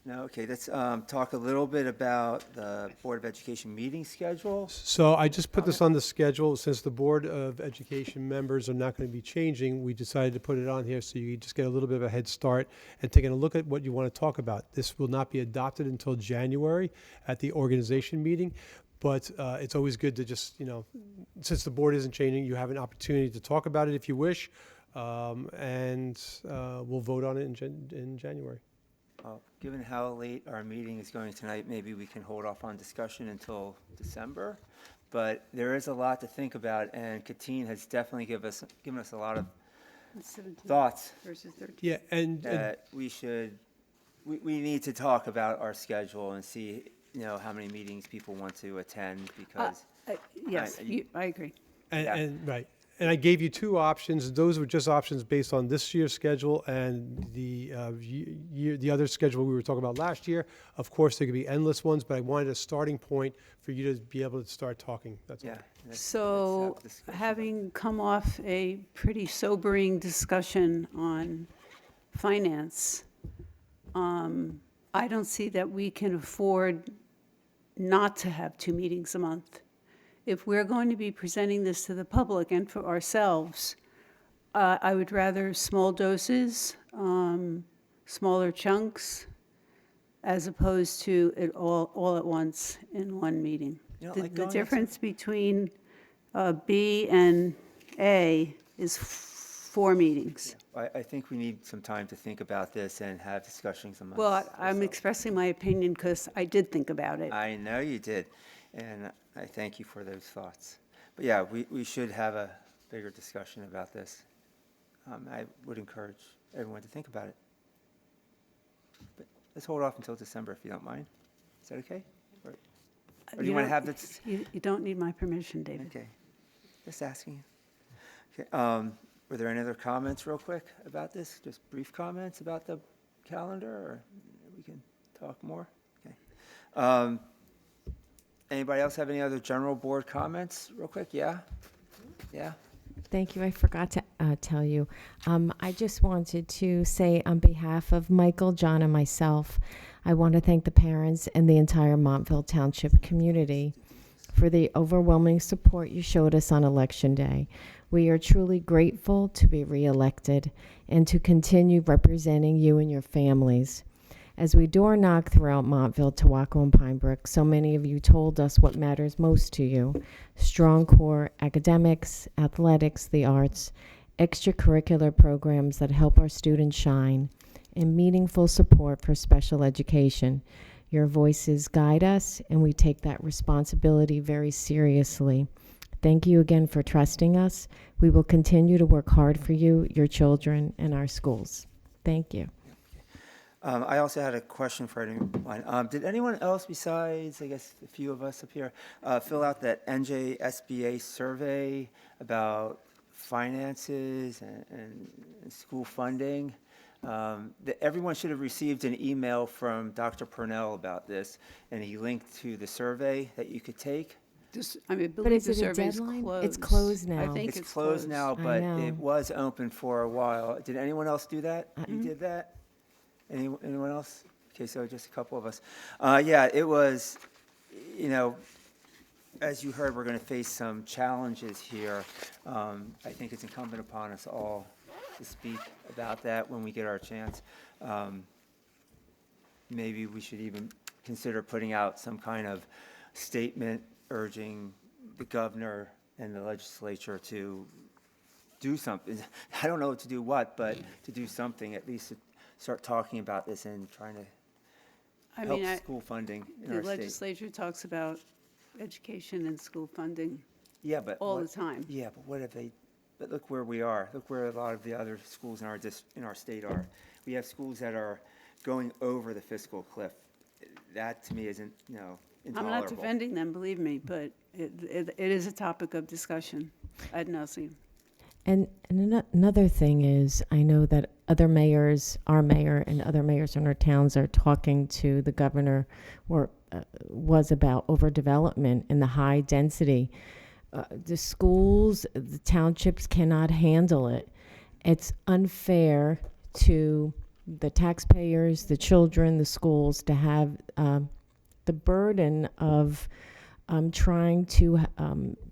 No, okay, let's talk a little bit about the Board of Education meeting schedule. So I just put this on the schedule. Since the Board of Education members are not going to be changing, we decided to put it on here so you just get a little bit of a head start and taking a look at what you want to talk about. This will not be adopted until January at the organization meeting, but it's always good to just, since the board isn't changing, you have an opportunity to talk about it if you wish, and we'll vote on it in January. Given how late our meeting is going tonight, maybe we can hold off on discussion until December. But there is a lot to think about, and Katine has definitely given us a lot of 17 thoughts versus 13. Yeah, and that we need to talk about our schedule and see, how many meetings people want to attend, because Yes, I agree. And right. And I gave you 2 options. Those were just options based on this year's schedule and the other schedule we were talking about last year. Of course, there could be endless ones, but I wanted a starting point for you to be able to start talking. That's all. So, having come off a pretty sobering discussion on finance, I don't see that we can afford not to have 2 meetings a month. If we're going to be presenting this to the public and for ourselves, I would rather small doses, smaller chunks, as opposed to it all at once in one meeting. The difference between B and A is 4 meetings. I think we need some time to think about this and have discussions amongst Well, I'm ourselves. expressing my opinion because I did think about it. I know you did, and I thank you for those thoughts. But yeah, we should have a bigger discussion about this. I would encourage everyone to think about it. But let's hold off until December if you don't mind. Is that okay? Or do you want to have this? You don't need my permission, David. Okay, just asking. Okay, were there any other comments real quick about this? Just brief comments about the calendar, or we can talk more? Okay. Anybody else have any other general board comments real quick? Yeah? Yeah? Thank you. I forgot to tell you. I just wanted to say on behalf of Michael, John, and myself, I want to thank the parents and the entire Montville Township community for the overwhelming support you showed us on Election Day. We are truly grateful to be reelected and to continue representing you and your families. As we door knock throughout Montville, Tawako, and Pine Brook, so many of you told us what matters most to you: strong core academics, athletics, the arts, extracurricular programs that help our students shine, and meaningful support for special education. Your voices guide us, and we take that responsibility very seriously. Thank you again for trusting us. We will continue to work hard for you, your children, and our schools. Thank you. I also had a question for anyone. Did anyone else besides, I guess, a few of us up here, fill out that NJSBA survey about finances and school funding? Everyone should have received an email from Dr. Purnell about this, and he linked to the survey that you could take. I But believe is the it a survey's deadline? closed. It's closed now. I think It's closed now, I but know. it was open for a while. Did anyone else do that? Mm-hmm. You did that? Anyone else? Okay, so just a couple of us. Yeah, it was, you know, as you heard, we're going to face some challenges here. I think it's incumbent upon us all to speak about that when we get our chance. Maybe we should even consider putting out some kind of statement urging the governor and the legislature to do something. I don't know to do what, but to do something, at least to start talking about this and trying to help school funding in The our state. legislature talks about education and school funding Yeah, but all the time. Yeah, but what if they? But look where we are. Look where a lot of the other schools in our state are. We have schools that are going over the fiscal cliff. That to me isn't, I'm intolerable. not defending them, believe me, but it is a topic of discussion ad nauseum. And another thing is, I know that other mayors, our mayor and other mayors in our towns are talking to the governor, was about overdevelopment and the high density. The schools, the townships cannot handle it. It's unfair to the taxpayers, the children, the schools to have the burden of trying to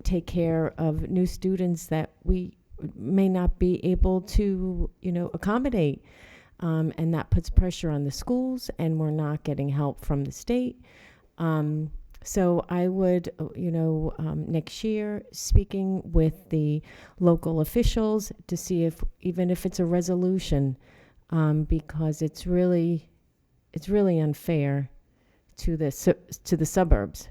take care of new students that we may not be able to, accommodate. And that puts pressure on the schools, and we're not getting help from the state. So I would, next year, speaking with the local officials to see even if it's a resolution, because it's really unfair to the suburbs.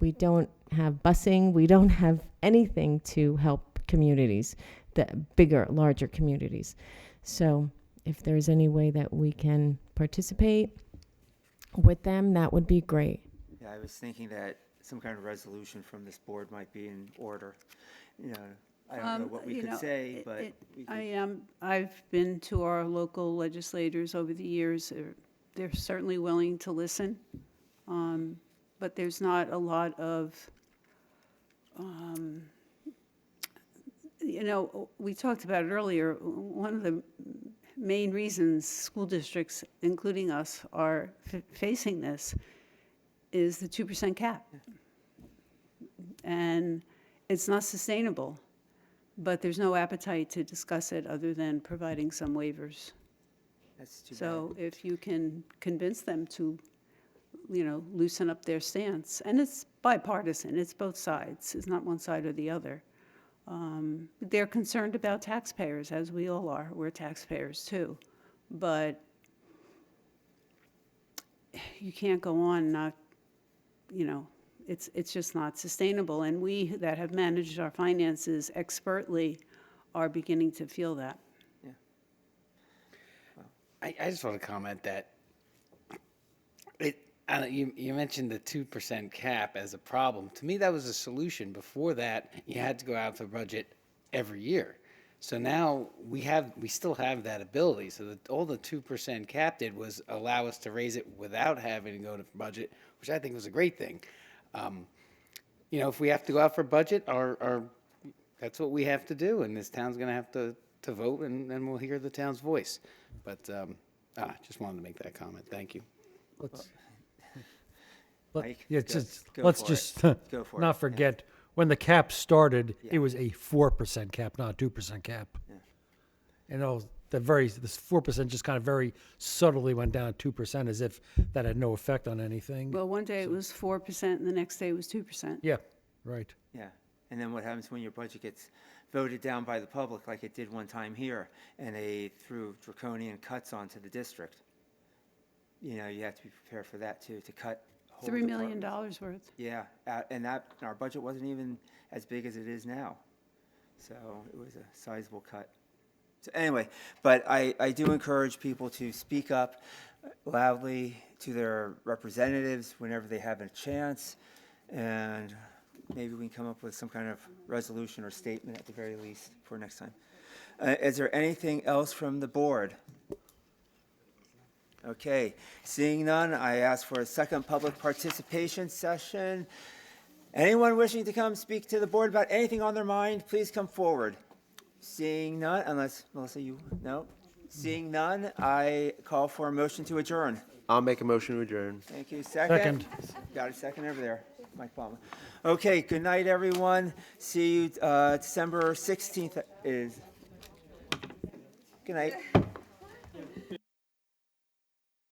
We don't have busing. We don't have anything to help communities, the larger communities. So if there's any way that we can participate with them, that would be great. Yeah, I was thinking that some kind of resolution from this board might be in order. I don't know what we could say, but I've been to our local legislators over the years. They're certainly willing to listen, but there's not a lot of, we talked about it earlier. One of the main reasons school districts, including us, are facing this is the 2% cap. And it's not sustainable, but there's no appetite to discuss it other than providing some waivers. That's too So if you can convince them to, loosen up their stance, and it's bipartisan, it's both sides, it's not one side or the other. They're concerned about taxpayers, as we all are. We're taxpayers too. But you can't go on not, it's just not sustainable. And we that have managed our finances expertly are beginning to feel that. Yeah. I just want to comment that you mentioned the 2% cap as a problem. To me, that was a solution. Before that, you had to go out for budget every year. So now we still have that ability. So that all the 2% cap did was allow us to raise it without having to go to budget, which I think was a great thing. If we have to go out for budget, that's what we have to do, and this town's going to have to vote, and we'll hear the town's voice. But just wanted to make that comment. Thank you. Let's just not forget, when the cap started, it was a 4% cap, not a 2% cap. Yeah. This 4% just kind of very subtly went down to 2%, as if that had no effect on anything. Well, one day it was 4%, and the next day it was 2%. Yeah, right. Yeah, and then what happens when your budget gets voted down by the public, like it did one time here, and they threw draconian cuts onto the district? You have to be prepared for that too, to cut whole $3 million departments. worth. Yeah, and our budget wasn't even as big as it is now, so it was a sizable cut. So anyway, but I do encourage people to speak up loudly to their representatives whenever they have a chance, and maybe we can come up with some kind of resolution or statement at the very least for next time. Is there anything else from the board? Okay, seeing none, I ask for a second public participation session. Anyone wishing to come speak to the board about anything on their mind, please come forward. Seeing none, unless, Melissa, you, no? Seeing none, I call for a motion to adjourn. I'll make a motion to adjourn. Thank you. Second? Got a second over there, Mike Palmer. Okay, good night, everyone. See you December 16th is. Good night.